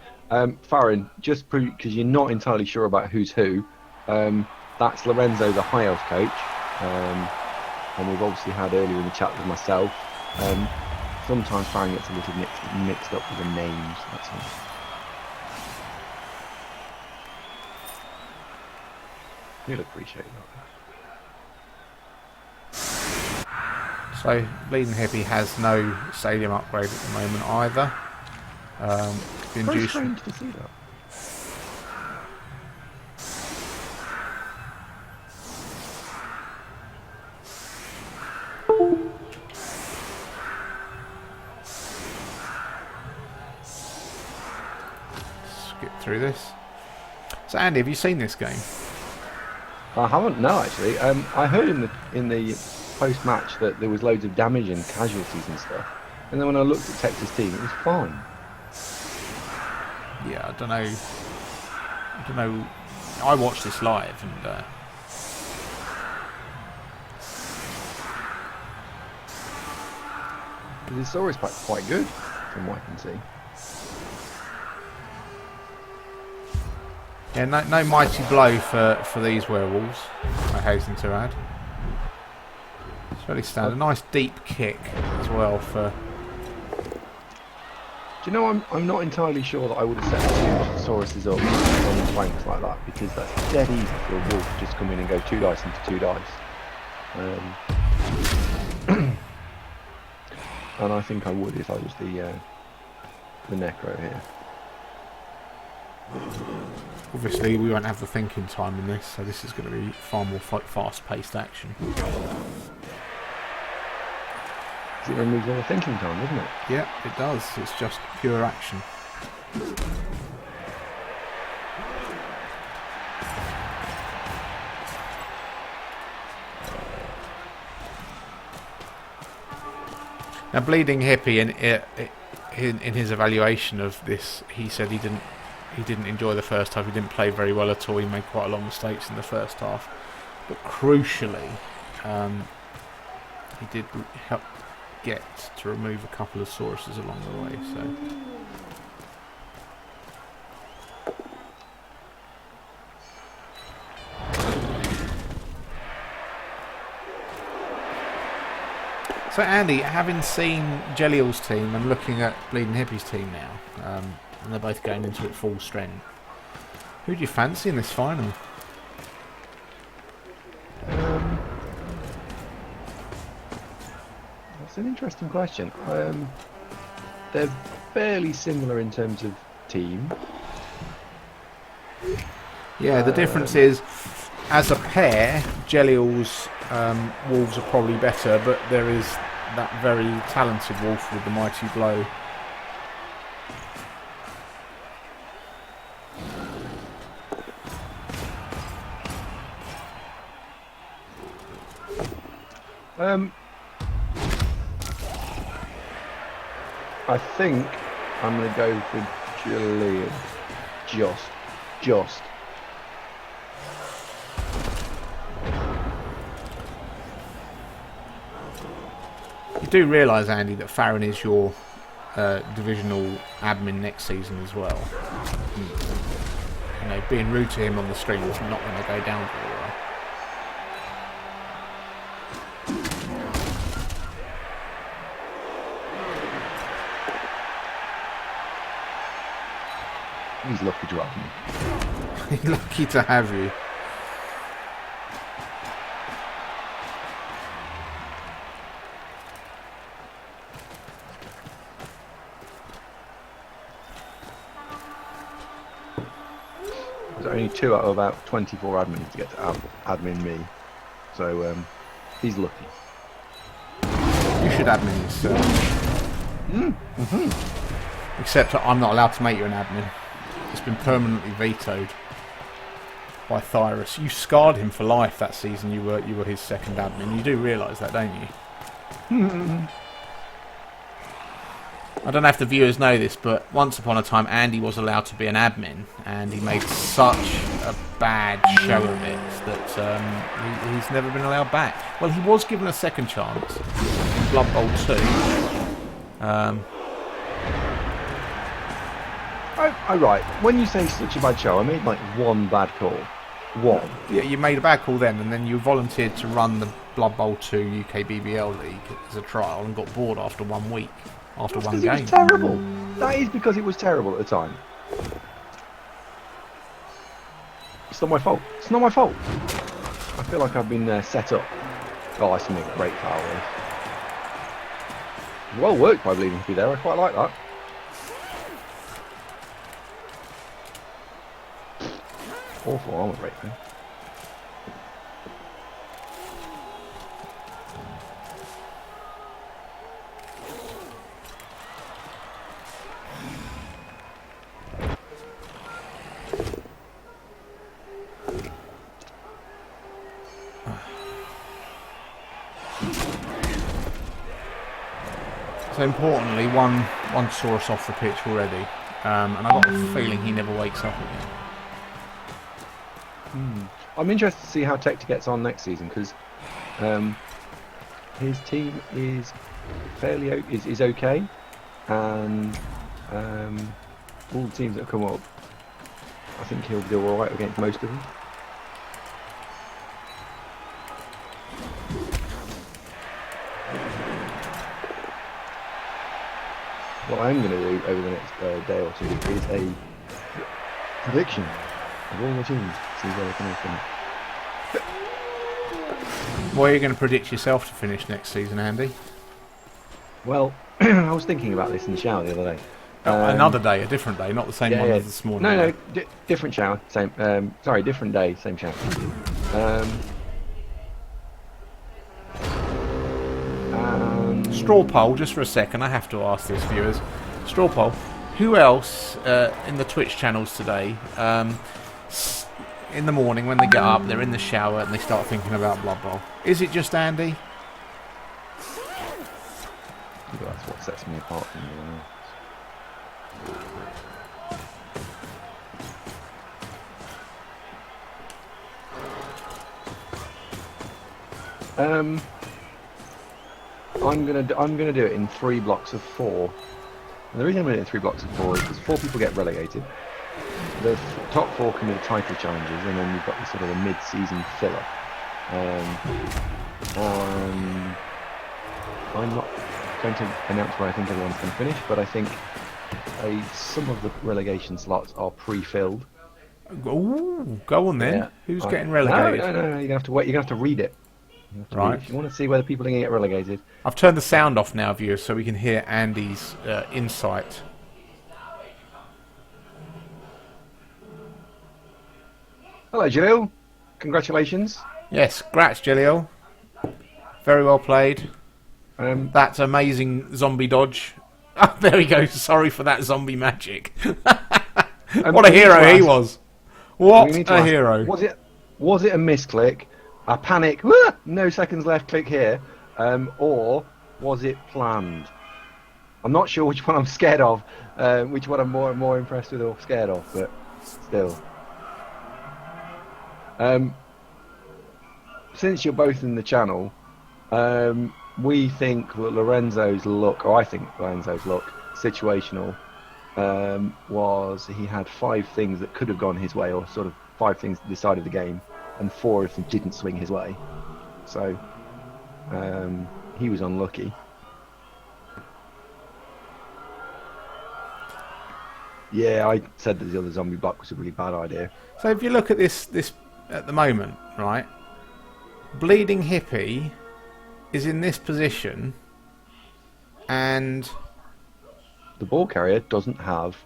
Farron, just because you're not entirely sure about who's who, that's Lorenzo, the High Elf coach. And we've obviously had earlier in the chat with myself. Sometimes Farron gets a little mixed up with the names, that's all. You'll appreciate that. So, Bleeding Hippie has no stadium upgrade at the moment either. Very strange to see that. Skip through this. So, Andy, have you seen this game? I haven't. No, actually. I heard in the post match that there was loads of damage and casualties and stuff. And then when I looked at Texas team, it was fine. Yeah, I don't know. I don't know. I watched this live and. The Saurus pack's quite good, from what I can see. Yeah, no mighty blow for these werewolves, I hasten to add. It's very standard. A nice deep kick as well for... Do you know, I'm not entirely sure that I would have set the two Sauruses up on the flanks like that, because that's dead easy for a wolf to just come in and go 2 dice into 2 dice. And I think I would if I was the Necro here. Obviously, we won't have the thinking time in this, so this is going to be far more fast-paced action. It removes all the thinking time, doesn't it? Yeah, it does. It's just pure action. Now, Bleeding Hippie, in his evaluation of this, he said he didn't enjoy the first half. He didn't play very well at all. He made quite a lot of mistakes in the first half, but crucially, he did help get to remove a couple of Sauruses along the way. So Andy, having seen Jelliel's team and looking at Bleeding Hippie's team now, and they're both going into it full strength, who do you fancy in this final? That's an interesting question. They're fairly similar in terms of team. Yeah, the difference is, as a pair, Jelliel's wolves are probably better, but there is that very talented wolf with the mighty blow. I think I'm going to go for Julian. Just. You do realise, Andy, that Farron is your divisional admin next season as well. You know, being rude to him on the stream is not going to go down very well. He's lucky to have me. He's lucky to have you. There's only 2 out of about 24 admins to get to admin me. So, he's lucky. You should admin yourself. Except I'm not allowed to make you an admin. It's been permanently vetoed by Thyrus. You scarred him for life that season. You were his second admin. You do realise that, don't you? I don't know if the viewers know this, but once upon a time Andy was allowed to be an admin, and he made such a bad show of it that he's never been allowed back. Well, he was given a second chance in Blood Bowl 2. Right. When you say such a bad show, I made like 1 bad call. 1. Yeah, you made a bad call then, and then you volunteered to run the Blood Bowl 2 UKBBL league as a trial and got bored after 1 week, after one game. It was terrible. That is because it was terrible at the time. It's not my fault. It's not my fault. I feel like I've been set up. Oh, that's something great foul there. Well worked by Bleeding Hippie there. I quite like that. Awful armor break there. So importantly, one saw us off the pitch already, and I got the feeling he never wakes up again. I'm interested to see how Tector gets on next season because his team is is okay, and all the teams that have come up, I think he'll do all right against most of them. What I'm going to do over the next day or two is a prediction of all the teams, see where they can all finish. Where are you going to predict yourself to finish next season, Andy? Well, I was thinking about this in the shower the other day. Another day, a different day, not the same one as this morning. No, different shower, same. Sorry, different day, same shower. Straw poll, just for a second, I have to ask this, viewers. Straw poll, who else in the Twitch channels today, in the morning when they get up, they're in the shower and they start thinking about Blood Bowl? Is it just Andy? Well, that's what sets me apart from everyone else. I'm gonna do it in 3 blocks of 4. And the reason I'm doing it in 3 blocks of 4 is because 4 people get relegated. The top 4 can be the title challenges, and then you've got the sort of the mid-season filler. I'm not going to announce where I think everyone's going to finish, but I think some of the relegation slots are pre-filled. Ooh, go on then. Yeah. Who's getting relegated? No. You're gonna have to wait. You're gonna have to read it. Right. If you want to see whether people are going to get relegated. I've turned the sound off now, viewers, so we can hear Andy's insight. Hello, Jalil. Congratulations. Yes, grats, Jalil. Very well played. That's amazing zombie dodge. Oh, there he goes. Sorry for that zombie magic. What a hero he was. What a hero. Was it a misclick? A panic, no seconds left, click here, or was it planned? I'm not sure which one I'm scared of, which one I'm more impressed with or scared of, but still. Since you're both in the channel, we think that Lorenzo's look, or I think Lorenzo's look, situational, was he had 5 things that could have gone his way, or sort of 5 things that decided the game, and 4 of them didn't swing his way. So he was unlucky. Yeah, I said that the other zombie block was a really bad idea. So if you look at this at the moment, right? Bleeding Hippie is in this position, and the ball carrier doesn't have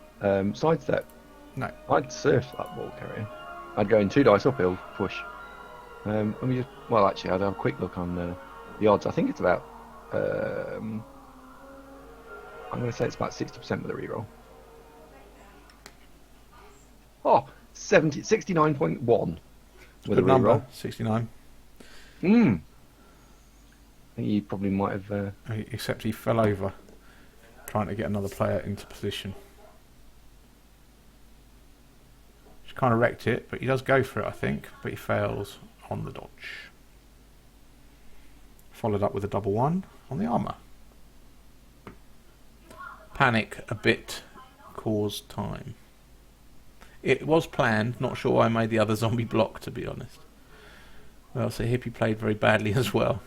sidestep. No. I'd surf that ball carrier. I'd go in 2 dice uphill, push. Actually, I'd have a quick look on the odds. I think it's about, I'm going to say it's about 60% with a reroll. Oh, 69.1 with good a number, reroll. 69. I think you probably might have... Except he fell over, trying to get another player into position. Kind of wrecked it, but he does go for it, I think, but he fails on the dodge. Followed up with a double 1 on the armour. Panic a bit caused time. It was planned, not sure why I made the other zombie block, to be honest. Well, so Hippie played very badly as well.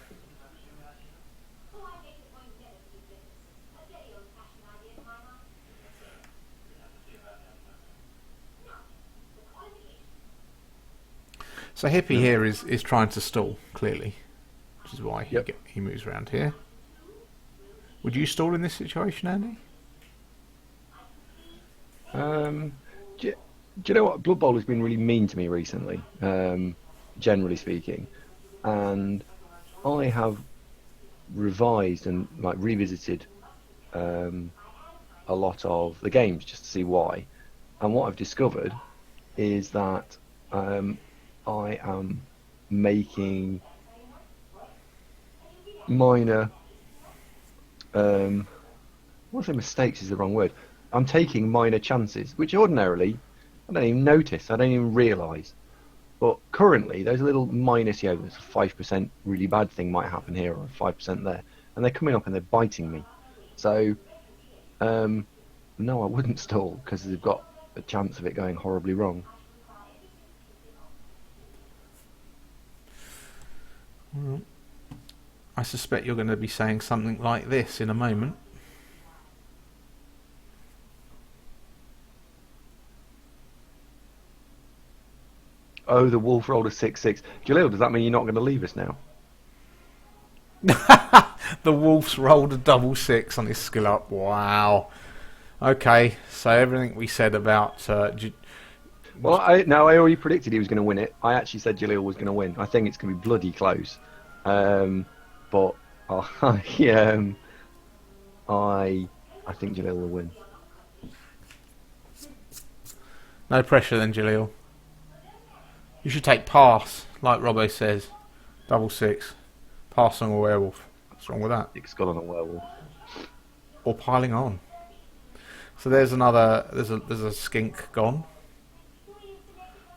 So Hippie here is trying to stall, clearly, which is why he moves around here. Would you stall in this situation, Andy? Do you know what? Blood Bowl has been really mean to me recently, generally speaking, and I have revised and revisited a lot of the games just to see why. And what I've discovered is that I am making minor want to say mistakes is the wrong word. I'm taking minor chances, which ordinarily I don't even notice. I don't even realise. But currently, those little minus, there's a 5% really bad thing might happen here or 5% there, and they're coming up and they're biting me. So, no, I wouldn't stall because they've got a chance of it going horribly wrong. Well, I suspect you're going to be saying something like this in a moment. Oh, the wolf rolled a 6-6. Jalil, does that mean you're not going to leave us now? The Wolves rolled a double 6 on his skill up. Wow. Okay, so everything we said about... Well, I already predicted he was going to win it. I actually said Jalil was going to win. I think it's going to be bloody close. But I think Jalil will win. no pressure then, Jalil. You should take pass, like Robbo says. Double 6. Pass on a werewolf. What's wrong with that? Dick skull on a werewolf. Or piling on. So there's another... There's a skink gone.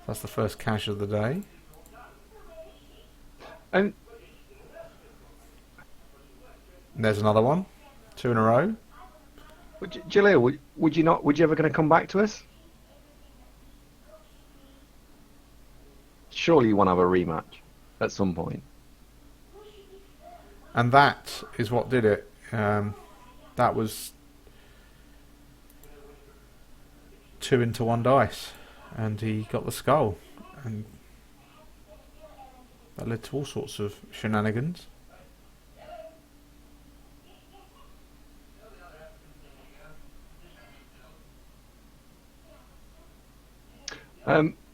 That's the first cash of the day. And There's another one. 2 in a row. Jalil, would you ever going to come back to us? Surely you want to have a rematch at some point. And that is what did it. That was 2 into 1 dice. And he got the skull. And that led to all sorts of shenanigans.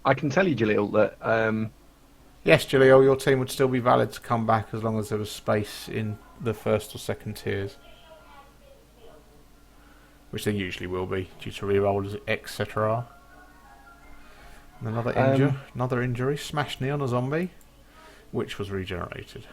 I can tell you, Jalil, that Yes, Jaleel, your team would still be valid to come back as long as there was space in the first or second tiers. Which there usually will be, due to rerolls, etc. Another injury. Smashed knee on a zombie, which was regenerated.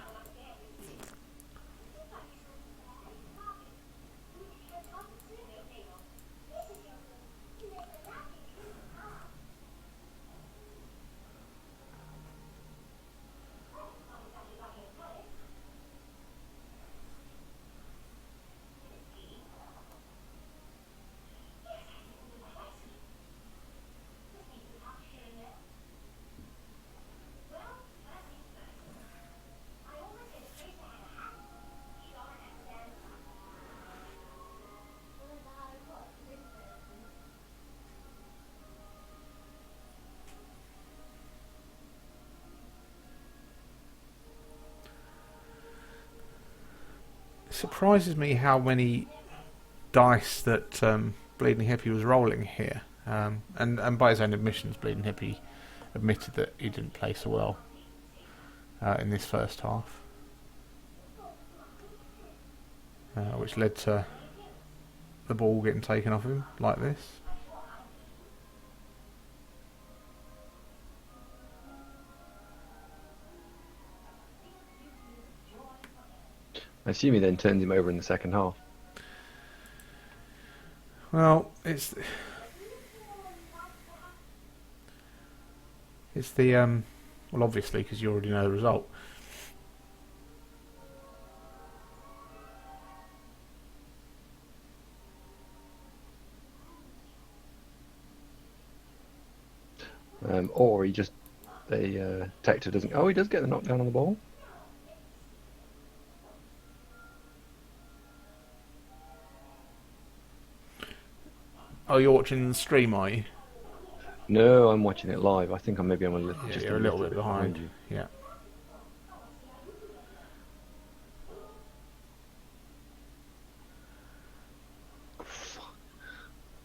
It surprises me how many dice that Bleeding Hippie was rolling here. And by his own admissions, Bleeding Hippie admitted that he didn't play so well in this first half. Which led to the ball getting taken off him like this. I assume he then turns him over in the second half. Well, it's the well, obviously, because you already know the result. Or he just the Tector doesn't. Oh, he does get the knockdown on the ball. Oh, you're watching the stream, are you? No, I'm watching it live. I think I'm Yeah, you're a little bit behind you. Yeah.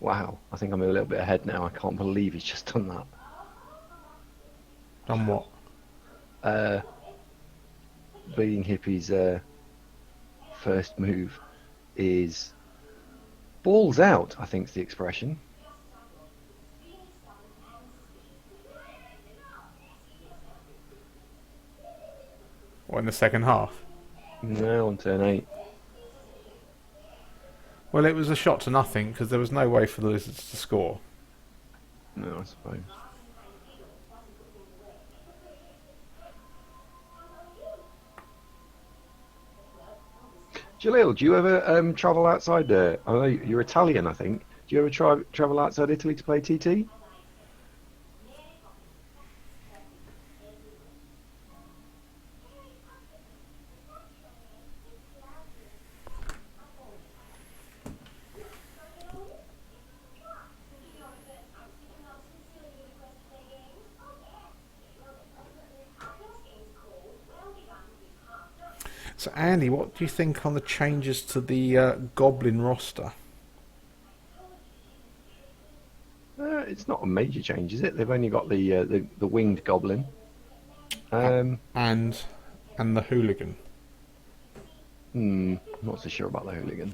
Wow, I think I'm a little bit ahead now. I can't believe he's just done that. Done what? Bleeding Hippie's first move is balls out, I think's the expression. What, in the second half? No, on turn 8. Well, it was a shot to nothing because there was no way for the Lizards to score. No, I suppose. Jalil, do you ever travel outside there? I know you're Italian, I think. Do you ever travel outside Italy to play TT? So, Andy, what do you think on the changes to the Goblin roster? It's not a major change, is it? They've only got the winged goblin. And the Hooligan. Not so sure about the hooligan.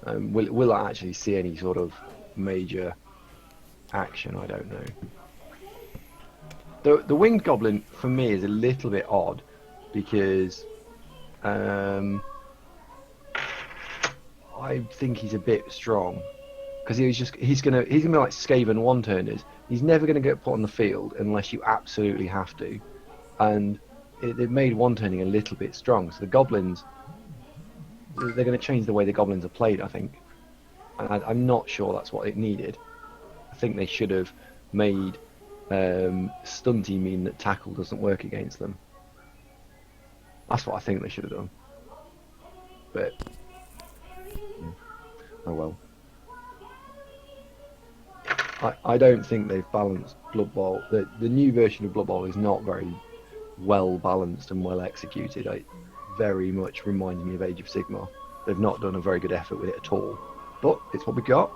Will I actually see any sort of major action? I don't know. The winged goblin for me is a little bit odd because I think he's a bit strong because he's gonna be like Skaven one-turners. He's never gonna get put on the field unless you absolutely have to, and they've made one-turning a little bit strong. So the goblins, they're going to change the way the goblins are played, I think, and I'm not sure that's what it needed. I think they should have made stunty mean that tackle doesn't work against them. That's what I think they should have done. But oh well. I don't think they've balanced Blood Bowl. The new version of Blood Bowl is not very well balanced and well executed. It very much reminds me of Age of Sigmar. They've not done a very good effort with it at all. But it's what we got,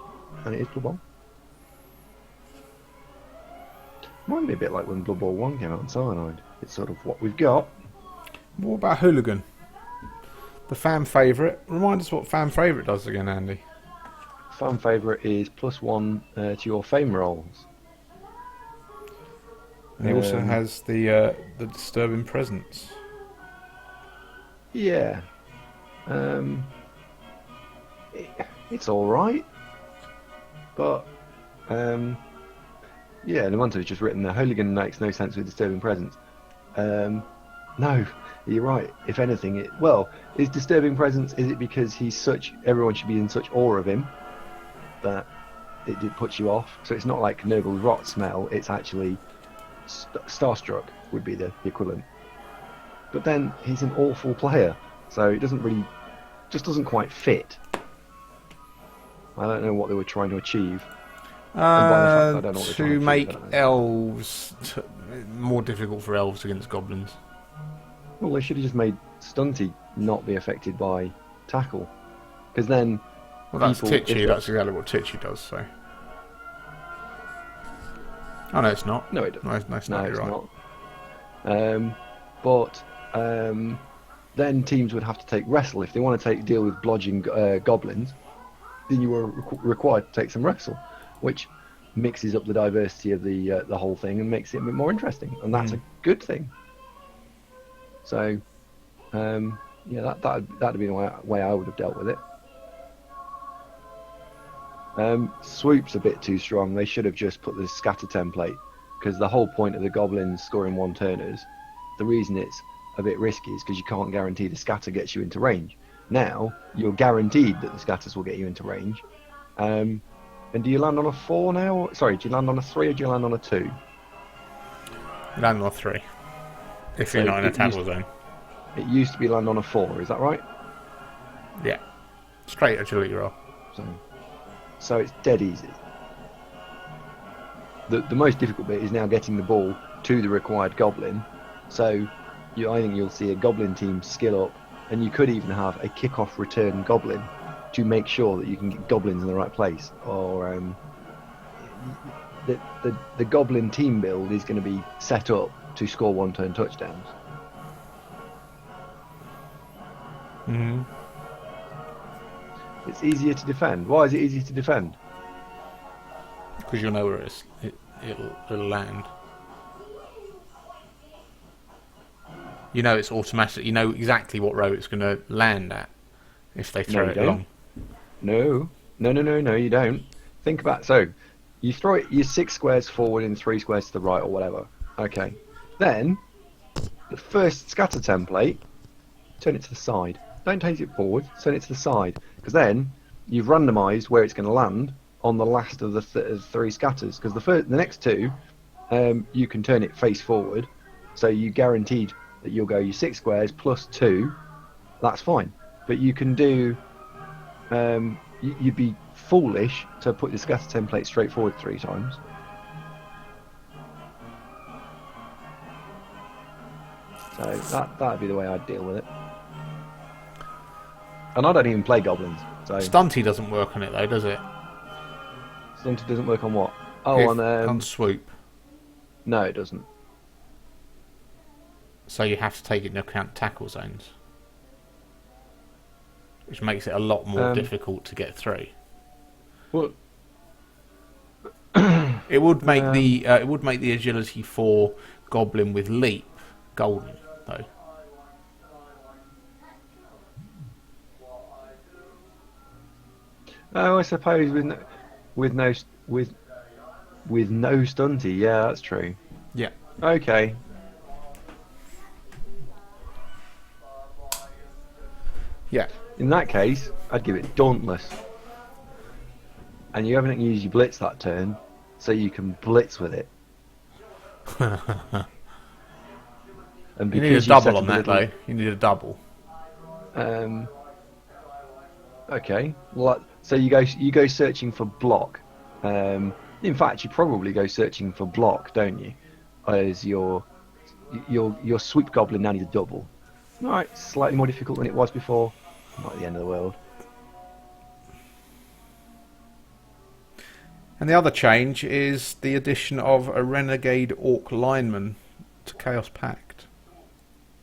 and it is Blood Bowl. Might be a bit like when Blood Bowl 1 came out on Cyanide. It's sort of what we've got. What about Hooligan? The fan favourite. Remind us what fan favourite does again, Andy. Fan favourite is +1 to your fame rolls. And he also has the disturbing presence. Yeah. It's alright. But, yeah, Lamonto's just written the Hooligan makes no sense with disturbing presence. No, you're right. If anything, is disturbing presence, is it because everyone should be in such awe of him that it puts you off? So it's not like Nurgle's rot smell, it's actually starstruck would be the equivalent. But then he's an awful player, so it just doesn't quite fit. I don't know what they were trying to achieve. To make elves more difficult for elves against goblins. Well, they should have just made Stunty not be affected by tackle, because then. Well, that's Titchy. That's exactly what Titchy does. So. Oh no, it's not. No, it doesn't. No, it's not. You're right. But then teams would have to take wrestle if they want to deal with blodging goblins. Then you were required to take some wrestle, which mixes up the diversity of the whole thing and makes it a bit more interesting, and that's a good thing. So, yeah, that'd be the way I would have dealt with it. Swoop's a bit too strong. They should have just put the scatter template, because the whole point of the goblins scoring one-turners, the reason it's a bit risky is because you can't guarantee the scatter gets you into range. Now, you're guaranteed that the scatters will get you into range. And do you land on a 4 now? Sorry, do you land on a 3 or do you land on a 2? Land on a 3. If you're not in a tackle zone. It used to be land on a 4, is that right? Yeah. Straight agility roll. So it's dead easy. The most difficult bit is now getting the ball to the required goblin. So I think you'll see a goblin team skill up, and you could even have a kick-off return goblin to make sure that you can get goblins in the right place. Or the goblin team build is going to be set up to score one-turn touchdowns. Mm-hmm. It's easier to defend. Why is it easier to defend? Because you'll know where it'll land. You know it's automatic. You know exactly what row it's going to land at if they throw it along. No, no, you don't. Think about you throw it your 6 squares forward and 3 squares to the right or whatever. Okay. Then the first scatter template, turn it to the side. Don't take it forward, turn it to the side, because then you've randomised where it's going to land on the last of the 3 scatters. Because the next 2, you can turn it face forward, so you guaranteed that you'll go your 6 squares plus 2. That's fine, but you can do. You'd be foolish to put the scatter template straight forward 3 times. So that'd be the way I'd deal with it. And I don't even play goblins. So Stunty doesn't work on it though, does it? Stunty doesn't work on what? Oh, on swoop. No, it doesn't. So you have to take into account tackle zones, which makes it a lot more difficult to get through. Well, it would make the agility for goblin with leap golden though. Oh, I suppose with no stunty, yeah, that's true. Yeah. Okay. Yeah. In that case, I'd give it dauntless. And you haven't used your blitz that turn, so you can blitz with it. And you need a double on that though. You need a double. Okay. Well, so you go searching for block. In fact, you probably go searching for block, don't you? As your sweep goblin now needs a double. All right, slightly more difficult than it was before. Not the end of the world. And the other change is the addition of a renegade orc lineman to Chaos Pact.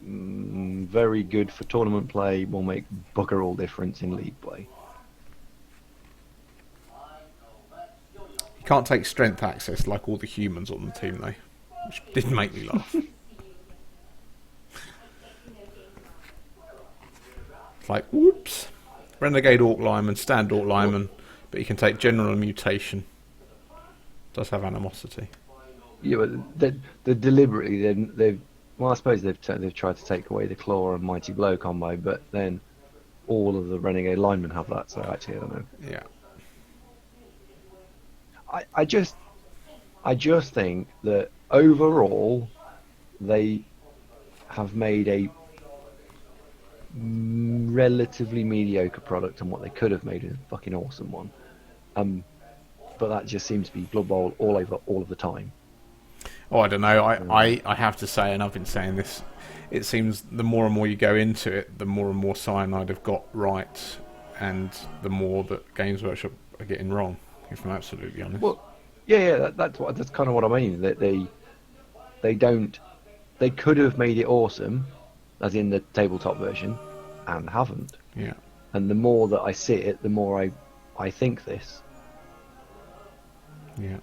Very good for tournament play. Will make bugger all difference in league play. You can't take strength access like all the humans on the team though, which did make me laugh. It's like, whoops. Renegade orc lineman, stand orc lineman, but you can take general mutation. Does have animosity. Yeah, but they deliberately they've well, I suppose they've tried to take away the claw and mighty blow combo, but then all of the renegade linemen have that. So actually, I don't know. Yeah. I just think that overall they have made a relatively mediocre product, and what they could have made is a fucking awesome one. But that just seems to be Blood Bowl all over all of the time. Oh, I don't know. I have to say, and I've been saying this, it seems the more and more you go into it, the more and more Cyanide have got right, and the more that Games Workshop are getting wrong, if I'm absolutely honest. Well, yeah, that's kind of what I mean. That they could have made it awesome, as in the tabletop version, and haven't. Yeah. And the more that I see it, the more I think this. Yeah.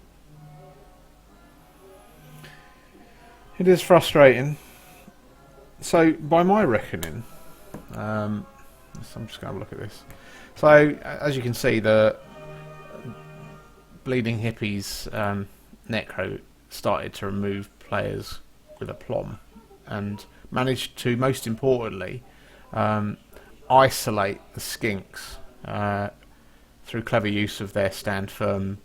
It is frustrating. So, by my reckoning, I'm just going to look at this. So, as you can see, the Bleeding Hippies Necro started to remove players with aplomb and managed to, most importantly, isolate the skinks through clever use of their stand firm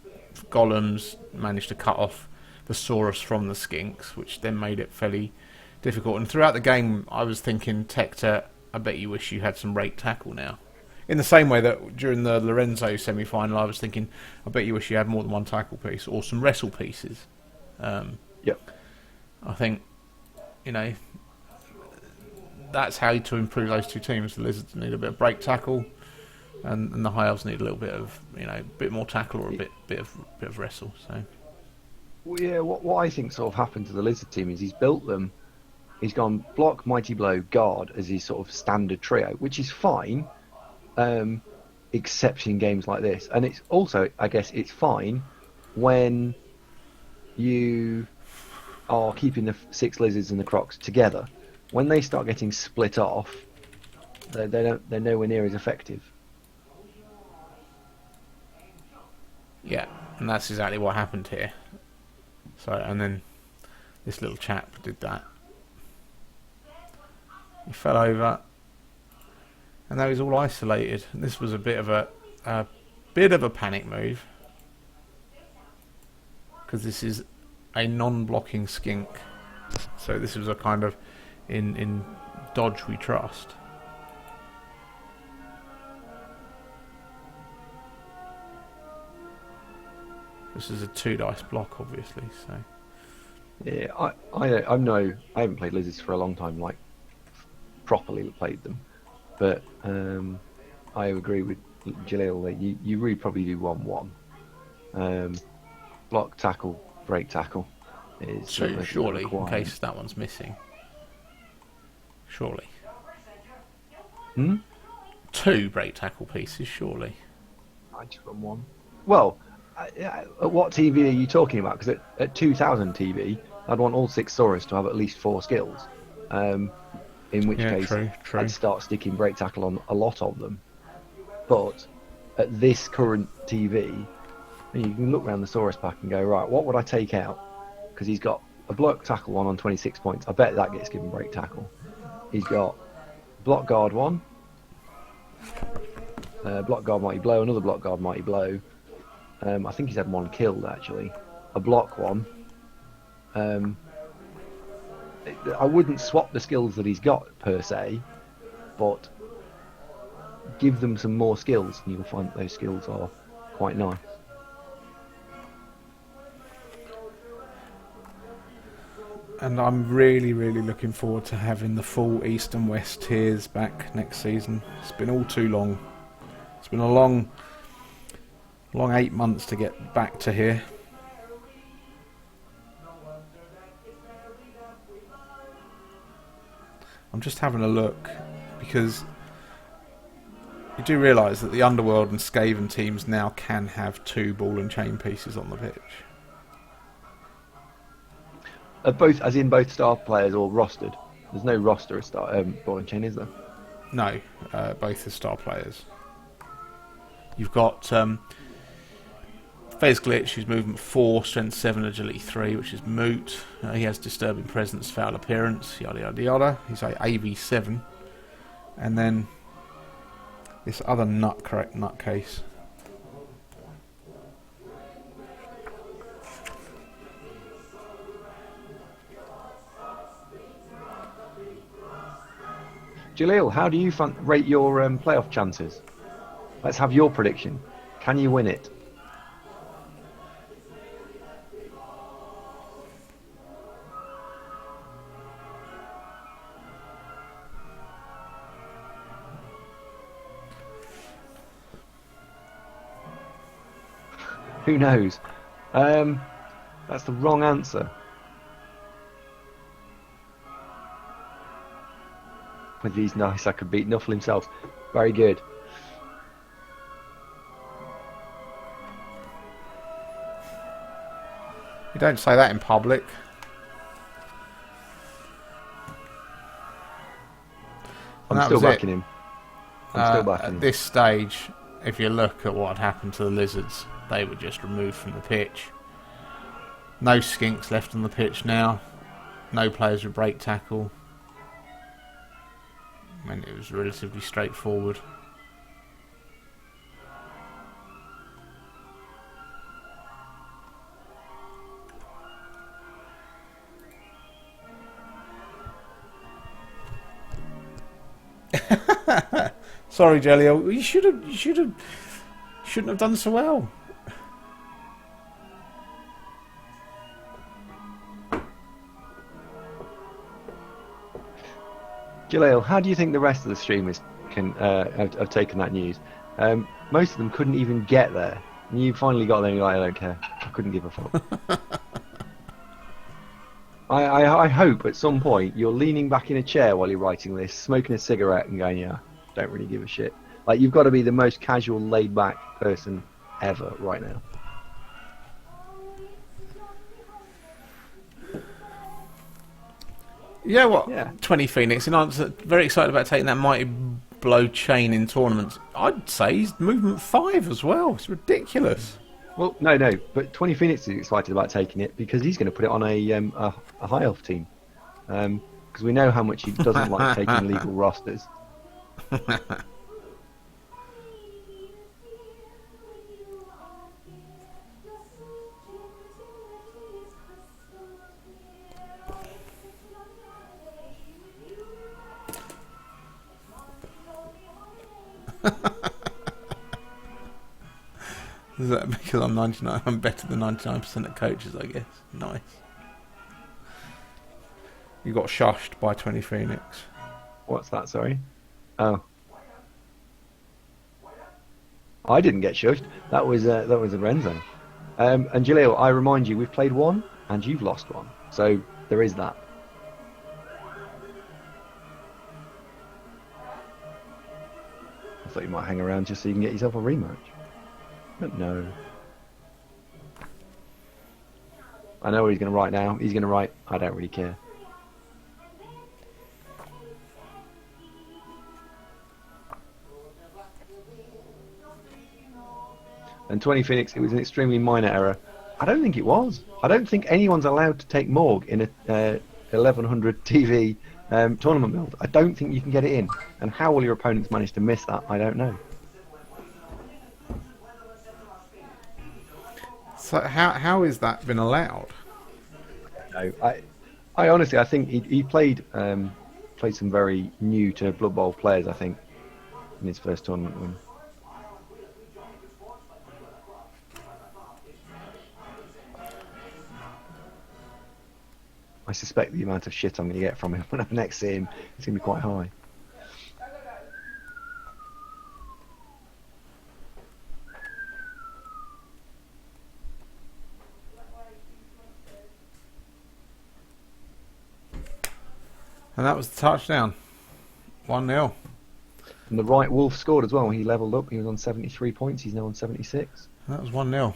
golems. Managed to cut off the Saurus from the skinks, which then made it fairly difficult. And throughout the game, I was thinking, Tector, I bet you wish you had some rake tackle now. In the same way that during the Lorenzo semi-final, I was thinking, I bet you wish you had more than one tackle piece or some wrestle pieces. Yep. I think, that's how to improve those two teams. The Lizards need a bit of break tackle, and the High Elves need a little bit of, a bit more tackle or a bit of wrestle. So. Well, yeah, what I think sort of happened to the Lizard team is he's built them. He's gone block, mighty blow, guard as his sort of standard trio, which is fine, except in games like this. And it's also, I guess, it's fine when you are keeping the 6 lizards and the crocs together. When they start getting split off, they're nowhere near as effective. Yeah, and that's exactly what happened here. So, and then this little chap did that. He fell over, and now he's all isolated. And this was a bit of a panic move, because this is a non-blocking skink. So this was a kind of in dodge we trust. This is a 2 dice block, obviously. So Yeah, I haven't played lizards for a long time, like properly played them, but I agree with Jalil that you really probably do 1-1. Block, tackle, break, tackle is surely, in case that one's missing. Surely. 2 break tackle pieces, surely. I just run 1. Well, at what TV are you talking about? Because at 2000 TV, I'd want all 6 Saurus to have at least 4 skills. In which case, true. I'd start sticking break tackle on a lot of them. But at this current TV, you can look around the Saurus pack and go, right, what would I take out? Because he's got a block tackle 1 on 26 points. I bet that gets given break tackle. He's got block guard 1, block guard mighty blow, another block guard mighty blow. I think he's had 1 killed actually. A block 1. I wouldn't swap the skills that he's got per se, but give them some more skills and you'll find that those skills are quite nice. And I'm really, really looking forward to having the full East and West tiers back next season. It's been all too long. It's been a long 8 months to get back to here. I'm just having a look, because you do realise that the Underworld and Skaven teams now can have 2 ball and chain pieces on the pitch. Both, as in both star players or rostered. There's no roster of star ball and chain, is there? No, both are star players. You've got Fez Glitch, who's movement 4, strength 7, agility 3, which is moot. He has disturbing presence, foul appearance, yada yada yada. He's a AV 7, and then this other nutcase. Jalil, how do you rate your playoff chances? Let's have your prediction. Can you win it? Who knows? That's the wrong answer. With these nice, I could beat Nuffle himself. Very good. You don't say that in public. I'm still backing him. At this stage, if you look at what had happened to the Lizards, they were just removed from the pitch. No skinks left on the pitch now. No players with break tackle. I mean, it was relatively straightforward. Sorry, Jelly. You shouldn't have done so well. Jalil, how do you think the rest of the streamers have taken that news? Most of them couldn't even get there. And you finally got there and you're like, I don't care. I couldn't give a fuck. I hope at some point you're leaning back in a chair while you're writing this, smoking a cigarette and going, yeah, don't really give a shit. Like, you've got to be the most casual, laid-back person ever right now. Yeah, what? Yeah. 20 Phoenix, and I'm very excited about taking that Mighty Blow chain in tournaments. I'd say he's movement 5 as well. It's ridiculous. Well, no, but 20 Phoenix is excited about taking it because he's going to put it on a high elf team. Because we know how much he doesn't like taking legal rosters. Is that because I'm 99? I'm better than 99% of coaches, I guess. Nice. You got shushed by 20 Phoenix. What's that? Sorry. Oh, I didn't get shushed. That was Lorenzo. And Jaleel, I remind you, we've played one and you've lost one, so there is that. I thought you might hang around just so you can get yourself a rematch. But no. I know what he's going to write now. He's going to write, I don't really care. And 20 Phoenix, it was an extremely minor error. I don't think it was. I don't think anyone's allowed to take Morg in a 1100 TV tournament build. I don't think you can get it in. And how will your opponents manage to miss that? I don't know. So how is that been allowed? No, I honestly, I think he played some very new to Blood Bowl players, I think, in his first tournament win. I suspect the amount of shit I'm going to get from him when I next see him is going to be quite high. And that was the touchdown. 1-0. And the right Wolf scored as well. He levelled up. He was on 73 points. He's now on 76. That was 1-0.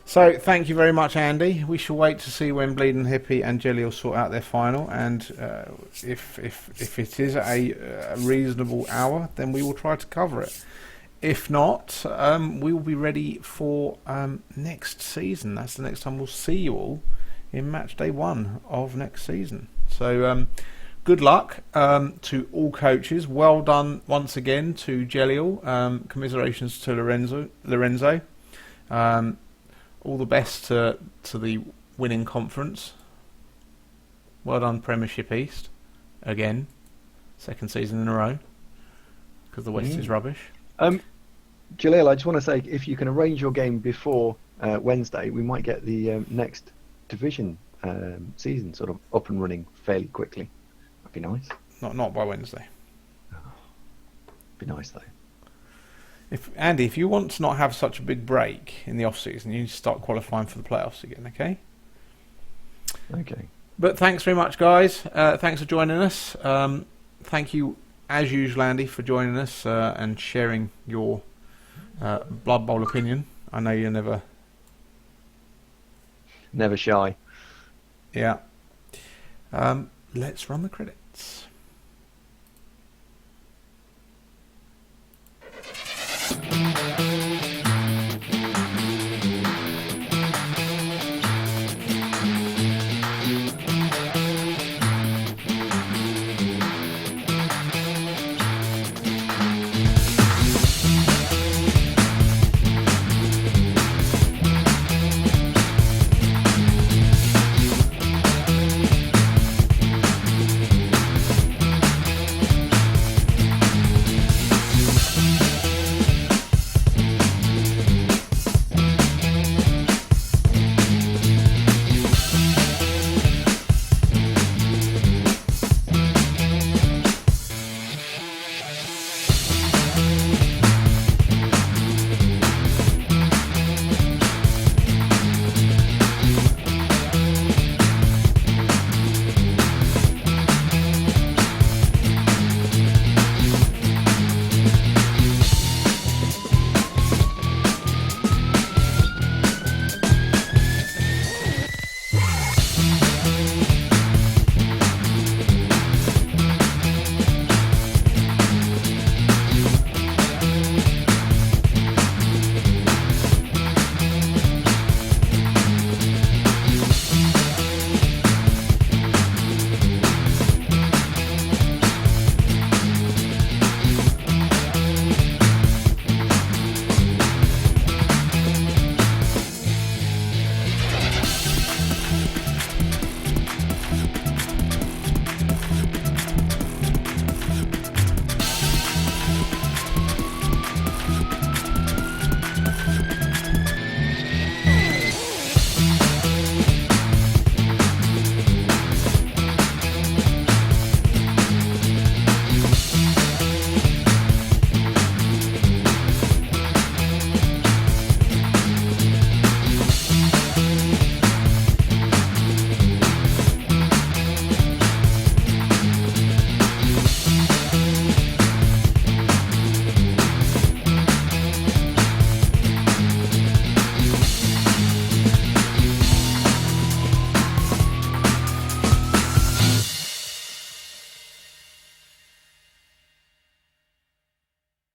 So, thank you very much, Andy. We shall wait to see when Bleeding Hippie and Jelly will sort out their final. And if it is a reasonable hour, then we will try to cover it. If not, we will be ready for next season. That's the next time we'll see you all in match day 1 of next season. So, good luck to all coaches. Well done once again to Jeliel. Commiserations to Lorenzo. All the best to the winning conference. Well done, Premiership East. Again, second season in a row. Because the West is rubbish. Jaleel, I just want to say, if you can arrange your game before Wednesday, we might get the next division season sort of up and running fairly quickly. That'd be nice. Not by Wednesday. Be nice though. Andy, if you want to not have such a big break in the off season, you need to start qualifying for the playoffs again. Okay. Okay. But thanks very much, guys. Thanks for joining us. Thank you, as usual, Andy, for joining us and sharing your Blood Bowl opinion. I know you're never shy. Yeah. Let's run the credits.